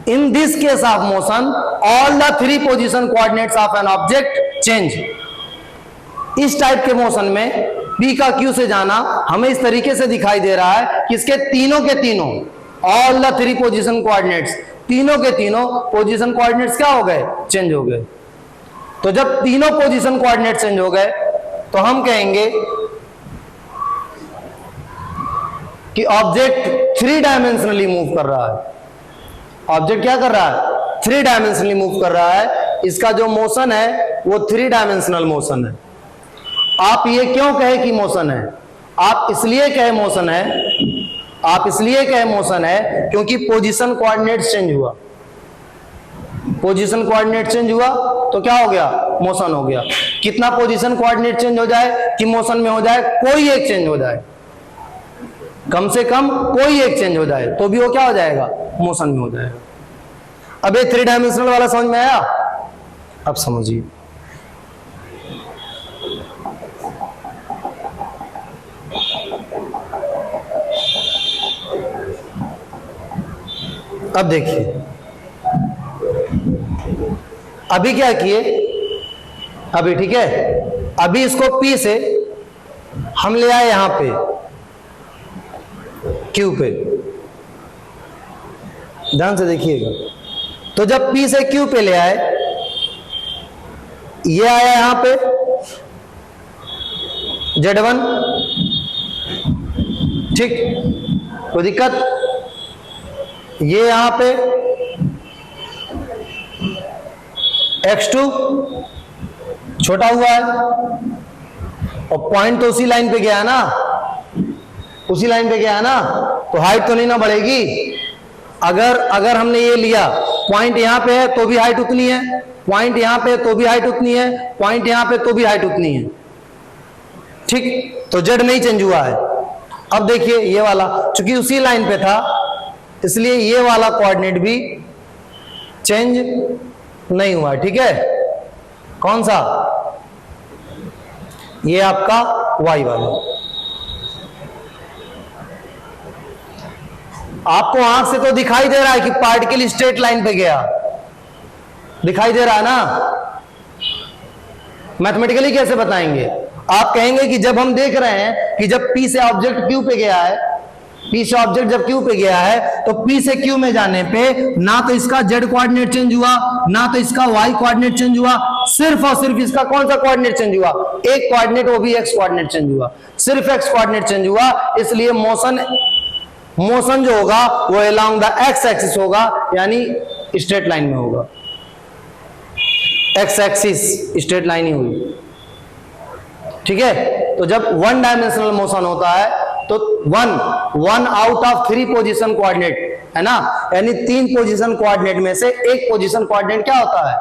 In this case of motion all the 3 position coordinates of an object change. इस टाइप के मोशन में P का Q से जाना हमें इस तरीके से दिखाई दे रहा है कि इसके तीनों के तीनों, ऑल द 3 पोजीशन कोऑर्डिनेट्स, तीनों के तीनों पोजीशन कोऑर्डिनेट्स क्या हो गए, चेंज हो गए। तो जब तीनों पोजीशन कोऑर्डिनेट चेंज हो गए तो हम कहेंगे कि ऑब्जेक्ट 3 डायमेंशनली मूव कर रहा है। ऑब्जेक्ट क्या कर रहा है, 3 डायमेंशनली मूव कर रहा है। इसका जो मोशन है वो 3 डायमेंशनल मोशन है। आप ये क्यों कहे कि मोशन है, आप इसलिए कहे मोशन है, आप इसलिए कहे मोशन है क्योंकि पोजीशन कोऑर्डिनेट चेंज हुआ। पोजीशन कोऑर्डिनेट चेंज हुआ तो क्या हो गया, मोशन हो गया। कितना पोजीशन कोऑर्डिनेट चेंज हो जाए कि मोशन में हो जाए, कोई एक चेंज हो जाए, कम से कम कोई एक चेंज हो जाए तो भी वो क्या हो जाएगा, मोशन में हो जाएगा। अब ये 3 डायमेंशनल वाला समझ में आया, अब समझिए। अब देखिए, अभी क्या किए, अभी ठीक है, अभी इसको P से हम ले आए यहां पे Q पे, ध्यान से देखिएगा। तो जब P से Q पे ले आए, ये आया यहां पे Z1, ठीक, कोई दिक्कत, ये यहां पे X2 छोटा हुआ है और पॉइंट तो उसी लाइन पे गया है ना, उसी लाइन पे गया है ना, तो हाइट तो नहीं ना बढ़ेगी। अगर हमने ये लिया, पॉइंट यहां पे है तो भी हाइट उतनी है, पॉइंट यहां पे तो भी हाइट उतनी है, पॉइंट यहां पे तो भी हाइट उतनी है, ठीक। तो Z नहीं चेंज हुआ है। अब देखिए ये वाला, चूंकि उसी लाइन पे था इसलिए ये वाला कोऑर्डिनेट भी चेंज नहीं हुआ, ठीक है। कौन सा, ये आपका Y वाला। आपको आंख से तो दिखाई दे रहा है कि पार्टिकल स्ट्रेट लाइन पे गया, दिखाई दे रहा है ना। मैथमेटिकली कैसे बताएंगे, आप कहेंगे कि जब हम देख रहे हैं कि जब P से ऑब्जेक्ट Q पे गया है, P से ऑब्जेक्ट जब Q पे गया है तो P से Q में जाने पे ना तो इसका Z कोऑर्डिनेट चेंज हुआ, ना तो इसका Y कोऑर्डिनेट चेंज हुआ, सिर्फ और सिर्फ इसका कौन सा कोऑर्डिनेट चेंज हुआ, एक कोऑर्डिनेट, वो भी X कोऑर्डिनेट चेंज हुआ, सिर्फ X कोऑर्डिनेट चेंज हुआ। इसलिए मोशन जो होगा वो अलोंग द X एक्सिस होगा, यानी स्ट्रेट लाइन में होगा। X एक्सिस स्ट्रेट लाइन ही हुई, ठीक है। तो जब 1 डायमेंशनल मोशन होता है तो 1 आउट ऑफ 3 पोजीशन कोऑर्डिनेट है ना, यानी 3 पोजीशन कोऑर्डिनेट में से एक पोजीशन कोऑर्डिनेट क्या होता है,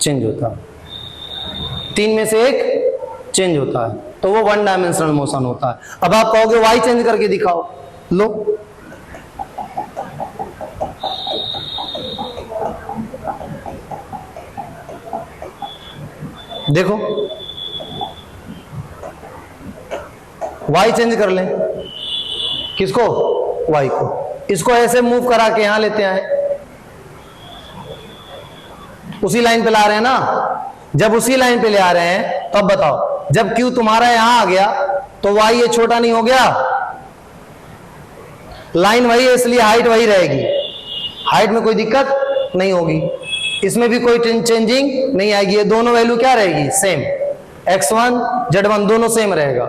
चेंज होता है। 3 में से एक चेंज होता है तो वो 1 डायमेंशनल मोशन होता है। अब आप कहोगे Y चेंज करके दिखाओ, लो देखो, Y चेंज कर लें, किसको, Y को। इसको ऐसे मूव करा के यहां लेते आए, उसी लाइन पे ला रहे हैं ना। जब उसी लाइन पे ले आ रहे हैं तो अब बताओ, जब Q तुम्हारा यहां आ गया तो Y ये छोटा नहीं हो गया, लाइन वही है इसलिए हाइट वही रहेगी, हाइट में कोई दिक्कत नहीं होगी, इसमें भी कोई चेंजिंग नहीं आएगी। ये दोनों वैल्यू क्या रहेगी, सेम, X1 Z1 दोनों सेम रहेगा,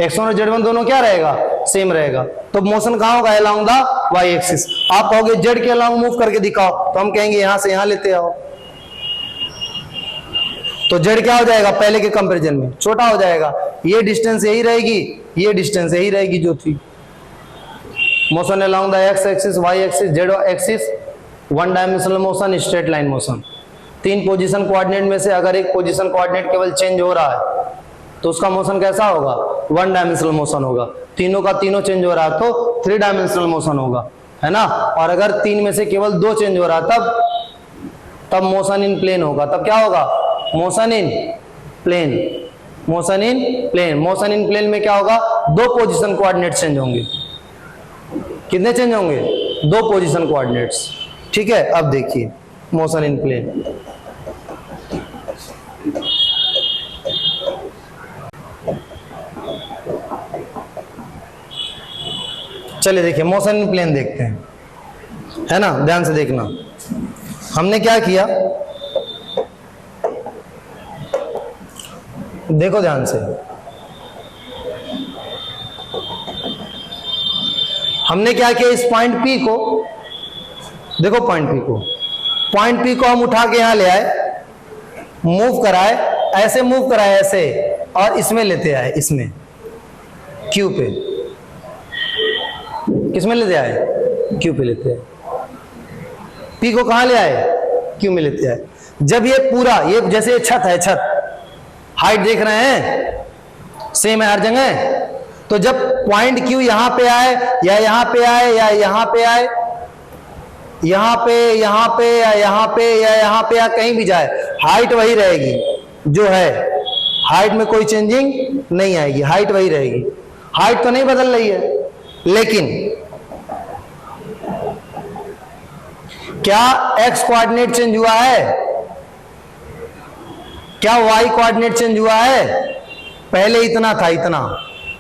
X1 और Z1 दोनों क्या रहेगा, सेम रहेगा। तो मोशन कहां होगा, अलोंग द Y एक्सिस। आप कहोगे Z के अलोंग मूव करके दिखाओ, तो हम कहेंगे यहां से यहां लेते आओ, तो Z क्या हो जाएगा, पहले के कंपैरिजन में छोटा हो जाएगा। ये डिस्टेंस यही रहेगी, ये डिस्टेंस यही रहेगी जो थी। Motion along the X axis, Y axis, Z axis, 1 dimensional motion, straight line motion. 3 position coordinate में से अगर एक पोजीशन कोऑर्डिनेट केवल चेंज हो रहा है तो उसका मोशन कैसा होगा, 1 डायमेंशनल मोशन होगा। तीनों का तीनों चेंज हो रहा है तो 3 डायमेंशनल मोशन होगा, है ना। और अगर 3 में से केवल 2 चेंज हो रहा तब मोशन इन प्लेन होगा। तब क्या होगा, motion in plane, motion in plane. Motion in plane में क्या होगा, 2 पोजीशन कोऑर्डिनेट चेंज होंगे। कितने चेंज होंगे, 2 पोजीशन कोऑर्डिनेट्स, ठीक है। अब देखिए मोशन इन प्लेन, चलिए देखिए मोशन इन प्लेन देखते हैं, है ना, ध्यान से देखना। हमने क्या किया, देखो ध्यान से, हमने क्या किया, इस पॉइंट पी को देखो, पॉइंट पी को हम उठा के यहां ले आए, मूव कराए, ऐसे मूव कराए ऐसे, और इसमें लेते आए, इसमें क्यू पे, किसमें लेते आए, क्यू पे लेते आए, पी को कहां ले आए, क्यू में लेते आए। जब ये पूरा, ये जैसे ये छत है, छत हाइट देख रहे हैं, सेम है हर जगह, तो जब पॉइंट क्यू यहां पे आए या यहां पे आए या यहां पे आए, यहां पे, यहां पे या यहां पे या यहां पे या कहीं भी जाए, हाइट वही रहेगी जो है, हाइट में कोई चेंजिंग नहीं आएगी, हाइट वही रहेगी, हाइट तो नहीं बदल रही है। लेकिन क्या एक्स कोऑर्डिनेट चेंज हुआ है, क्या वाई कोऑर्डिनेट चेंज हुआ है, पहले इतना था, इतना,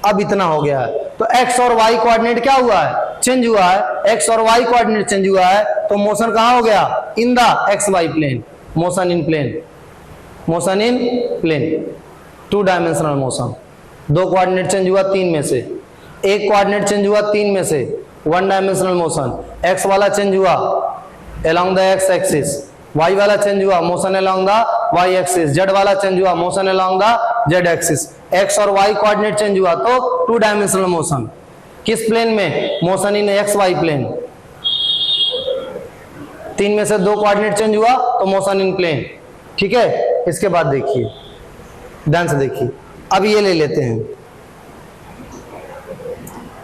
अब इतना हो गया है, तो एक्स और वाई कोऑर्डिनेट क्या हुआ है, चेंज हुआ है, एक्स और वाई कोऑर्डिनेट चेंज हुआ है, तो मोशन कहां हो गया, in the X Y plane, motion in plane, motion in plane, 2 dimensional motion. 2 coordinate change हुआ 3 में से, एक कोऑर्डिनेट चेंज हुआ 3 में से, 1 डायमेंशनल मोशन। एक्स वाला चेंज हुआ along the x axis, y वाला चेंज हुआ motion along the y axis, z वाला चेंज हुआ motion along the z axis, x और y कोऑर्डिनेट चेंज हुआ तो 2 डायमेंशनल मोशन। किस प्लेन में, motion in X Y plane. 3 में से 2 कोऑर्डिनेट चेंज हुआ तो मोशन इन प्लेन, ठीक है। इसके बाद देखिए, ध्यान से देखिए, अब ये ले लेते हैं,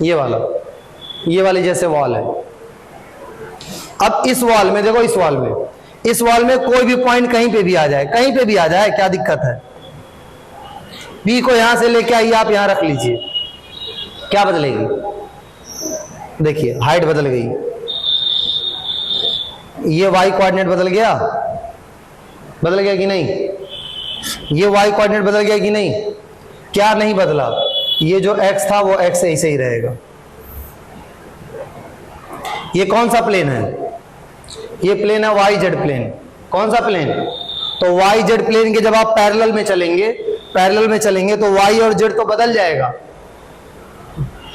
ये वाली जैसे वॉल है। अब इस वॉल में देखो, इस वॉल में कोई भी पॉइंट कहीं पे भी आ जाए, कहीं पे भी आ जाए, क्या दिक्कत है। पी को यहां से लेके आइए, आप यहां रख लीजिए, क्या बदलेगी, देखिए हाइट बदल गई, ये वाई कोऑर्डिनेट बदल गया कि नहीं, ये वाई कोऑर्डिनेट बदल गया कि नहीं, क्या नहीं बदला, ये जो एक्स था वो एक्स ऐसे ही रहेगा। ये कौन सा प्लेन है, ये प्लेन है वाई जेड प्लेन। कौन सा प्लेन, तो वाई जेड प्लेन के जब आप पैरेलल में चलेंगे तो वाई और जेड तो बदल जाएगा,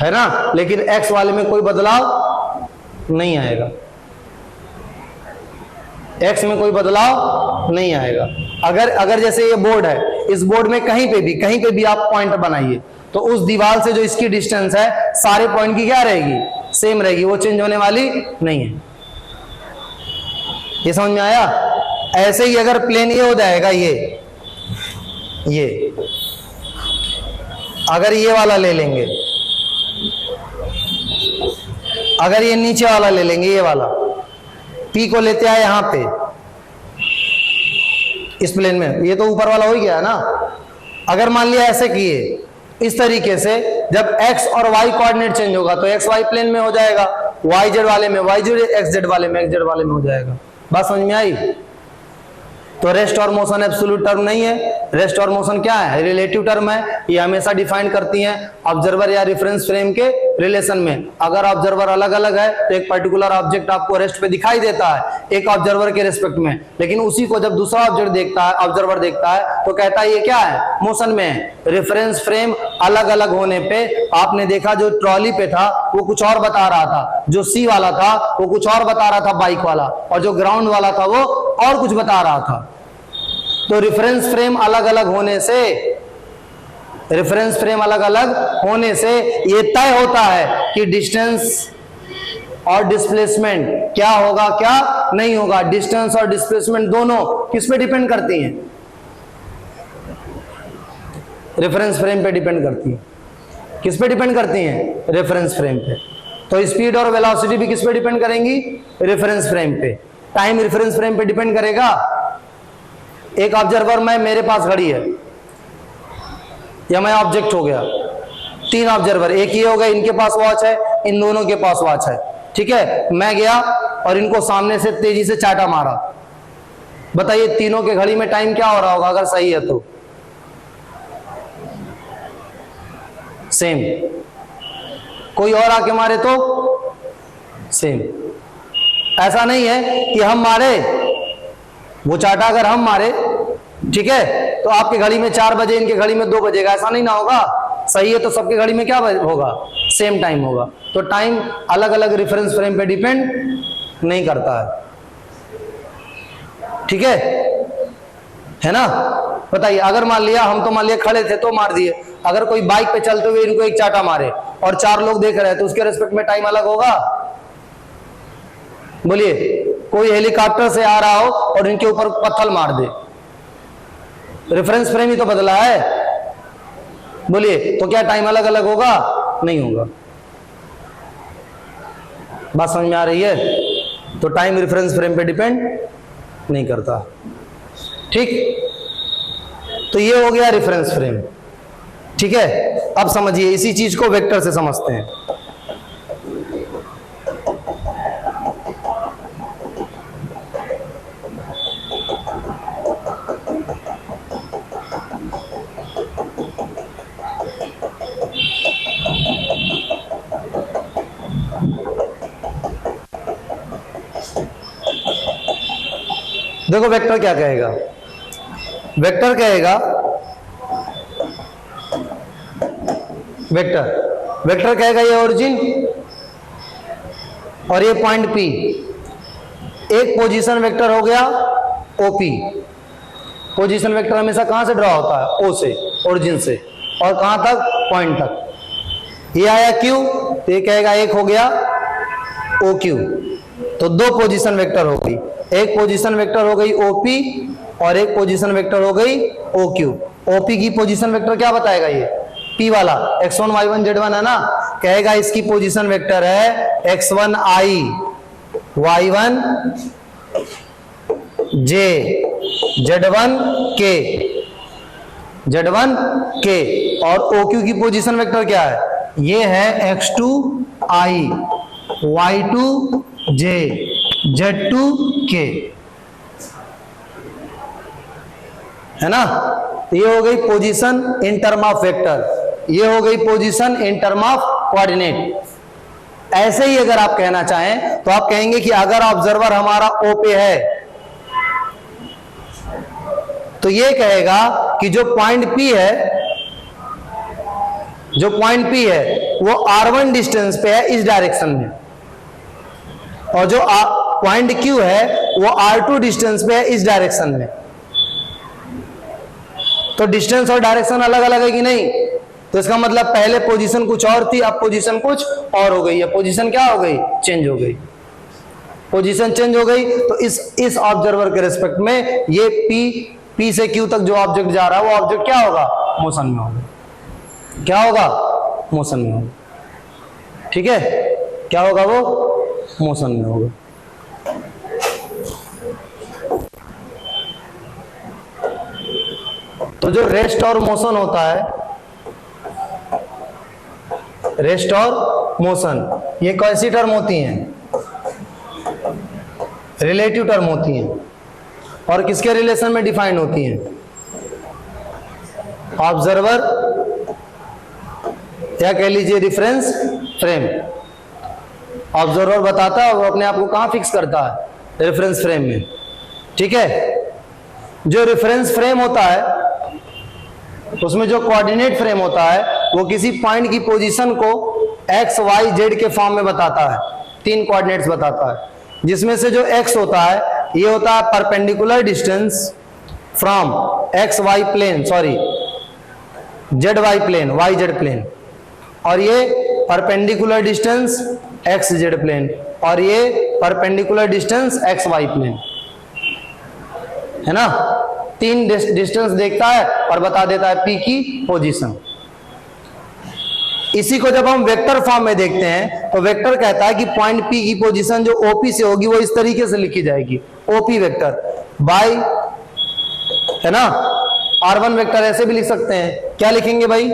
है ना, लेकिन एक्स वाले में कोई बदलाव नहीं आएगा, एक्स में कोई बदलाव नहीं आएगा। अगर जैसे ये बोर्ड है, इस बोर्ड में कहीं पे भी आप पॉइंट बनाइए, तो उस दीवार से जो इसकी डिस्टेंस है, सारे पॉइंट की क्या रहेगी, सेम रहेगी, वो चेंज होने वाली नहीं है। ये समझ में आया। ऐसे ही अगर प्लेन ये हो जाएगा, ये अगर ये वाला ले लेंगे, अगर ये नीचे वाला ले लेंगे, ये वाला पी को लेते आए यहां पे इस प्लेन में, ये तो ऊपर वाला हो ही गया ना। अगर मान लिया ऐसे किए, इस तरीके से, जब x और y कोऑर्डिनेट चेंज होगा तो x y प्लेन में हो जाएगा, y z वाले में y z, x z वाले में x z वाले में हो जाएगा। बात समझ में आई। तो रेस्ट और मोशन एब्सोल्यूट टर्म नहीं है, रेस्ट और मोशन क्या है, रिलेटिव टर्म है। ये हमेशा डिफाइन करती हैं ऑब्जर्वर या रेफरेंस फ्रेम के रिलेशन में। अगर ऑब्जर्वर अलग अलग है तो एक पर्टिकुलर ऑब्जेक्ट आपको रेस्ट पे दिखाई देता है एक ऑब्जर्वर के रेस्पेक्ट में, लेकिन उसी को जब दूसरा ऑब्जर्वर देखता है तो कहता है ये क्या है, मोशन में है। रेफरेंस फ्रेम अलग अलग होने पे आपने देखा जो ट्रॉली पे था वो कुछ और बता रहा था, जो सी वाला था वो कुछ और बता रहा था बाइक वाला, और जो ग्राउंड वाला था वो और कुछ बता रहा था। तो रेफरेंस फ्रेम अलग अलग होने से ये तय होता है कि डिस्टेंस और डिस्प्लेसमेंट क्या होगा क्या नहीं होगा। डिस्टेंस और डिस्प्लेसमेंट दोनों किस पे डिपेंड करती हैं, रेफरेंस फ्रेम पे डिपेंड करती हैं। किस पे डिपेंड करती हैं, रेफरेंस फ्रेम पे। तो स्पीड और वेलोसिटी भी किस पे डिपेंड करेंगी, रेफरेंस फ्रेम पे। टाइम रेफरेंस फ्रेम पे डिपेंड करेगा। एक ऑब्जर्वर में मेरे पास घड़ी है या मैं ऑब्जेक्ट हो गया, 3 ऑब्जर्वर, एक ये हो गया, इनके पास वॉच है, इन दोनों के पास वॉच है, ठीक है। मैं गया और इनको सामने से तेजी से चाटा मारा, बताइए तीनों के घड़ी में टाइम क्या हो रहा होगा अगर सही है तो, सेम। कोई और आके मारे तो सेम। ऐसा नहीं है कि हम मारे, वो चाटा अगर हम मारे, ठीक है, तो आपकी घड़ी में 4 बजे, इनके घड़ी में 2 बजेगा, ऐसा नहीं ना होगा। सही है, तो सबके घड़ी में क्या होगा, सेम टाइम होगा। तो टाइम अलग अलग रेफरेंस फ्रेम पे डिपेंड नहीं करता है, ठीक है ना। बताइए, अगर मान लिया हम तो मान लिया खड़े थे तो मार दिए, अगर कोई बाइक पे चलते हुए इनको एक चाटा मारे और 4 लोग देख रहे हैं तो उसके रिस्पेक्ट में टाइम अलग होगा। बोलिए, कोई हेलीकॉप्टर से आ रहा हो और इनके ऊपर पत्थर मार दे, रेफरेंस फ्रेम ही तो बदला है। बोलिए, तो क्या टाइम अलग अलग होगा? नहीं होगा। बात समझ में आ रही है? तो टाइम रेफरेंस फ्रेम पे डिपेंड नहीं करता, ठीक। तो ये हो गया रेफरेंस फ्रेम, ठीक है। अब समझिए, इसी चीज को वेक्टर से समझते हैं। देखो वेक्टर क्या कहेगा, वेक्टर कहेगा, वेक्टर कहेगा ये ओरिजिन और ये पॉइंट P, एक पोजीशन वेक्टर हो गया OP। पोजीशन वेक्टर हमेशा कहां से ड्रॉ होता है? O से, ओरिजिन से, और कहां तक? पॉइंट तक। ये आया Q, तो ये कहेगा एक हो गया OQ। तो 2 पोजीशन वेक्टर हो गई, एक पोजीशन वेक्टर हो गई OP और एक पोजीशन वेक्टर हो गई OQ। OP की पोजीशन वेक्टर क्या बताएगा? ये P वाला x1 y1 z1 है ना, कहेगा इसकी पोजीशन वेक्टर है x1 i y1 j z1 k, z1 k। और OQ की पोजीशन वेक्टर क्या है? ये है x2 i y2 j z2 k, है ना। ये हो गई position in term of vector, ये हो गई position in term of coordinate. ऐसे ही अगर आप कहना चाहें तो आप कहेंगे कि अगर ऑब्जर्वर हमारा O पे है तो ये कहेगा कि जो पॉइंट P है, जो पॉइंट P है वो R1 डिस्टेंस पे है इस डायरेक्शन में, और जो पॉइंट Q है वो R2 डिस्टेंस पे है इस डायरेक्शन में। तो डिस्टेंस और डायरेक्शन अलग अलग है कि नहीं? तो इसका मतलब पहले पोजीशन कुछ और थी, अब पोजीशन कुछ और हो गई है। पोजीशन क्या हो गई? चेंज हो गई। पोजीशन चेंज हो गई तो इस ऑब्जर्वर के रिस्पेक्ट में ये P से Q तक जो ऑब्जेक्ट जा रहा है वो ऑब्जेक्ट क्या होगा? मोशन में होगा। क्या होगा? मोशन में होगा, ठीक है। क्या होगा? वो मोशन में होगा। तो जो रेस्ट और मोशन होता है, रेस्ट और मोशन, ये कैसी टर्म होती हैं? रिलेटिव टर्म होती हैं। और किसके रिलेशन में डिफाइन होती हैं? ऑब्जर्वर या कह लीजिए रेफरेंस फ्रेम। ऑब्जर्वर बताता है वो अपने आप को कहां फिक्स करता है? रेफरेंस फ्रेम में, ठीक है। जो रेफरेंस फ्रेम होता है उसमें जो कोऑर्डिनेट फ्रेम होता है वो किसी पॉइंट की पोजीशन को x, y, z के फॉर्म में बताता है। 3 कोऑर्डिनेट्स बताता है, जिसमें से जो x होता है ये होता है perpendicular distance from x y plane, sorry z y plane, y z plane, और ये perpendicular distance x z plane, और ये perpendicular distance x y plane, है ना। 3 डिस्टेंस देखता है और बता देता है P की पोजीशन। इसी को जब हम वेक्टर फॉर्म में देखते हैं तो वेक्टर कहता है कि पॉइंट P की पोजीशन जो OP से होगी वो इस तरीके से लिखी जाएगी, OP वेक्टर बाय, है ना। R1 वेक्टर ऐसे भी लिख सकते हैं, क्या लिखेंगे भाई?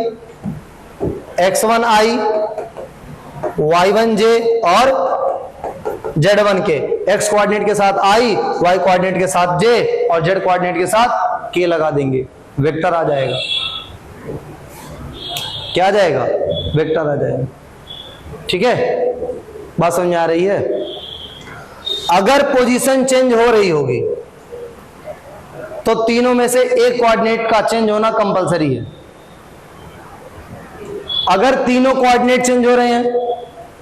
x1 i y1 j और z1 के, x कोऑर्डिनेट के साथ i, y कोऑर्डिनेट के साथ j और z कोऑर्डिनेट के साथ k लगा देंगे, वेक्टर आ जाएगा। क्या आ जाएगा? वेक्टर आ जाएगा। ठीक है, बात समझ आ रही है? अगर पोजीशन चेंज हो रही होगी तो तीनों में से एक कोऑर्डिनेट का चेंज होना कंपलसरी है। अगर तीनों कोऑर्डिनेट चेंज हो रहे हैं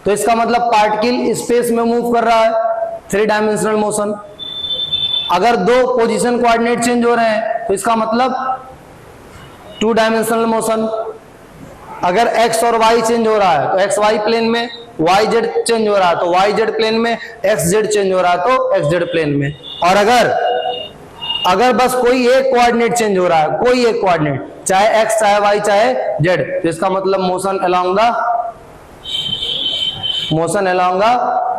तो इसका मतलब पार्टिकल स्पेस में मूव कर रहा है, 3 डायमेंशनल मोशन। अगर दो पोजीशन कोऑर्डिनेट चेंज हो रहे हैं तो इसका मतलब 2 डायमेंशनल मोशन। अगर x और y चेंज हो रहा है तो एक्स वाई प्लेन में, वाई जेड चेंज हो रहा है तो वाई जेड प्लेन में, एक्स जेड चेंज हो रहा है तो एक्स जेड प्लेन में। और अगर बस कोई एक कोऑर्डिनेट चेंज हो रहा है, कोई एक कोऑर्डिनेट, चाहे x चाहे y चाहे z, तो इसका मतलब motion along the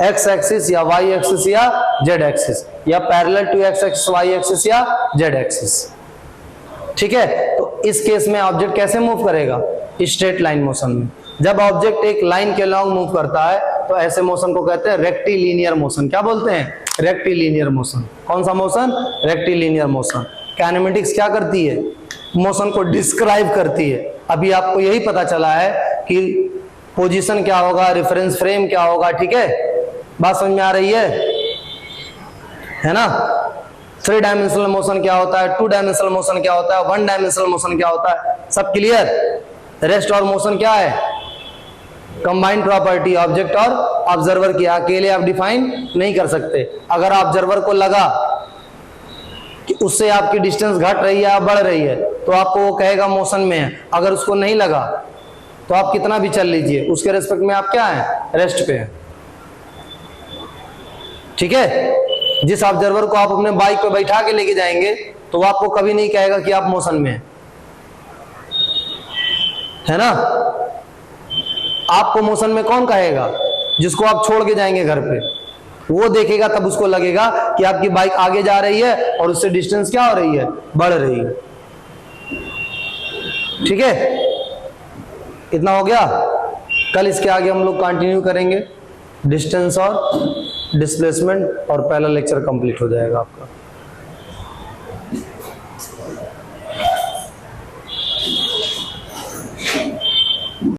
x axis या y एक्सिस या z एक्सिस, या parallel to x axis y axis या z एक्सिस। ठीक है, तो इस केस में ऑब्जेक्ट कैसे मूव करेगा? स्ट्रेट लाइन मोशन में। जब ऑब्जेक्ट एक लाइन के अलोंग मूव करता है तो ऐसे मोशन को कहते हैं रेक्टिलिनियर मोशन। क्या बोलते हैं? Rectilinear motion. कौन सा मोशन? Rectilinear motion. काइनेमेटिक्स क्या करती है? मोशन को डिस्क्राइब करती है। अभी आपको यही पता चला है कि पोजीशन क्या होगा, रेफरेंस फ्रेम क्या होगा। ठीक है, बात समझ में आ रही है ना? 3 डायमेंशनल मोशन क्या होता है, 2 डायमेंशनल मोशन क्या होता है, 1 डायमेंशनल मोशन क्या होता है, सब क्लियर? रेस्ट और मोशन क्या है? कंबाइंड प्रॉपर्टी ऑब्जेक्ट और ऑब्जर्वर की, अकेले आप डिफाइन नहीं कर सकते। अगर ऑब्जर्वर को लगा कि उससे आपकी डिस्टेंस घट रही है या बढ़ रही है तो आपको वो कहेगा मोशन में है। अगर उसको नहीं लगा तो आप कितना भी चल लीजिए, उसके रेस्पेक्ट में आप क्या है? रेस्ट पे है। ठीक है, जिस ऑब्जर्वर को आप अपने बाइक पे बैठा के लेके जाएंगे तो वो आपको कभी नहीं कहेगा कि आप मोशन में है ना? आपको मोशन में कौन कहेगा? जिसको आप छोड़ के जाएंगे घर पे, वो देखेगा तब उसको लगेगा कि आपकी बाइक आगे जा रही है और उससे डिस्टेंस क्या हो रही है? बढ़ रही है। ठीक है, इतना हो गया। कल इसके आगे हम लोग कंटिन्यू करेंगे, डिस्टेंस और डिस्प्लेसमेंट, और पहला लेक्चर कंप्लीट हो जाएगा आपका।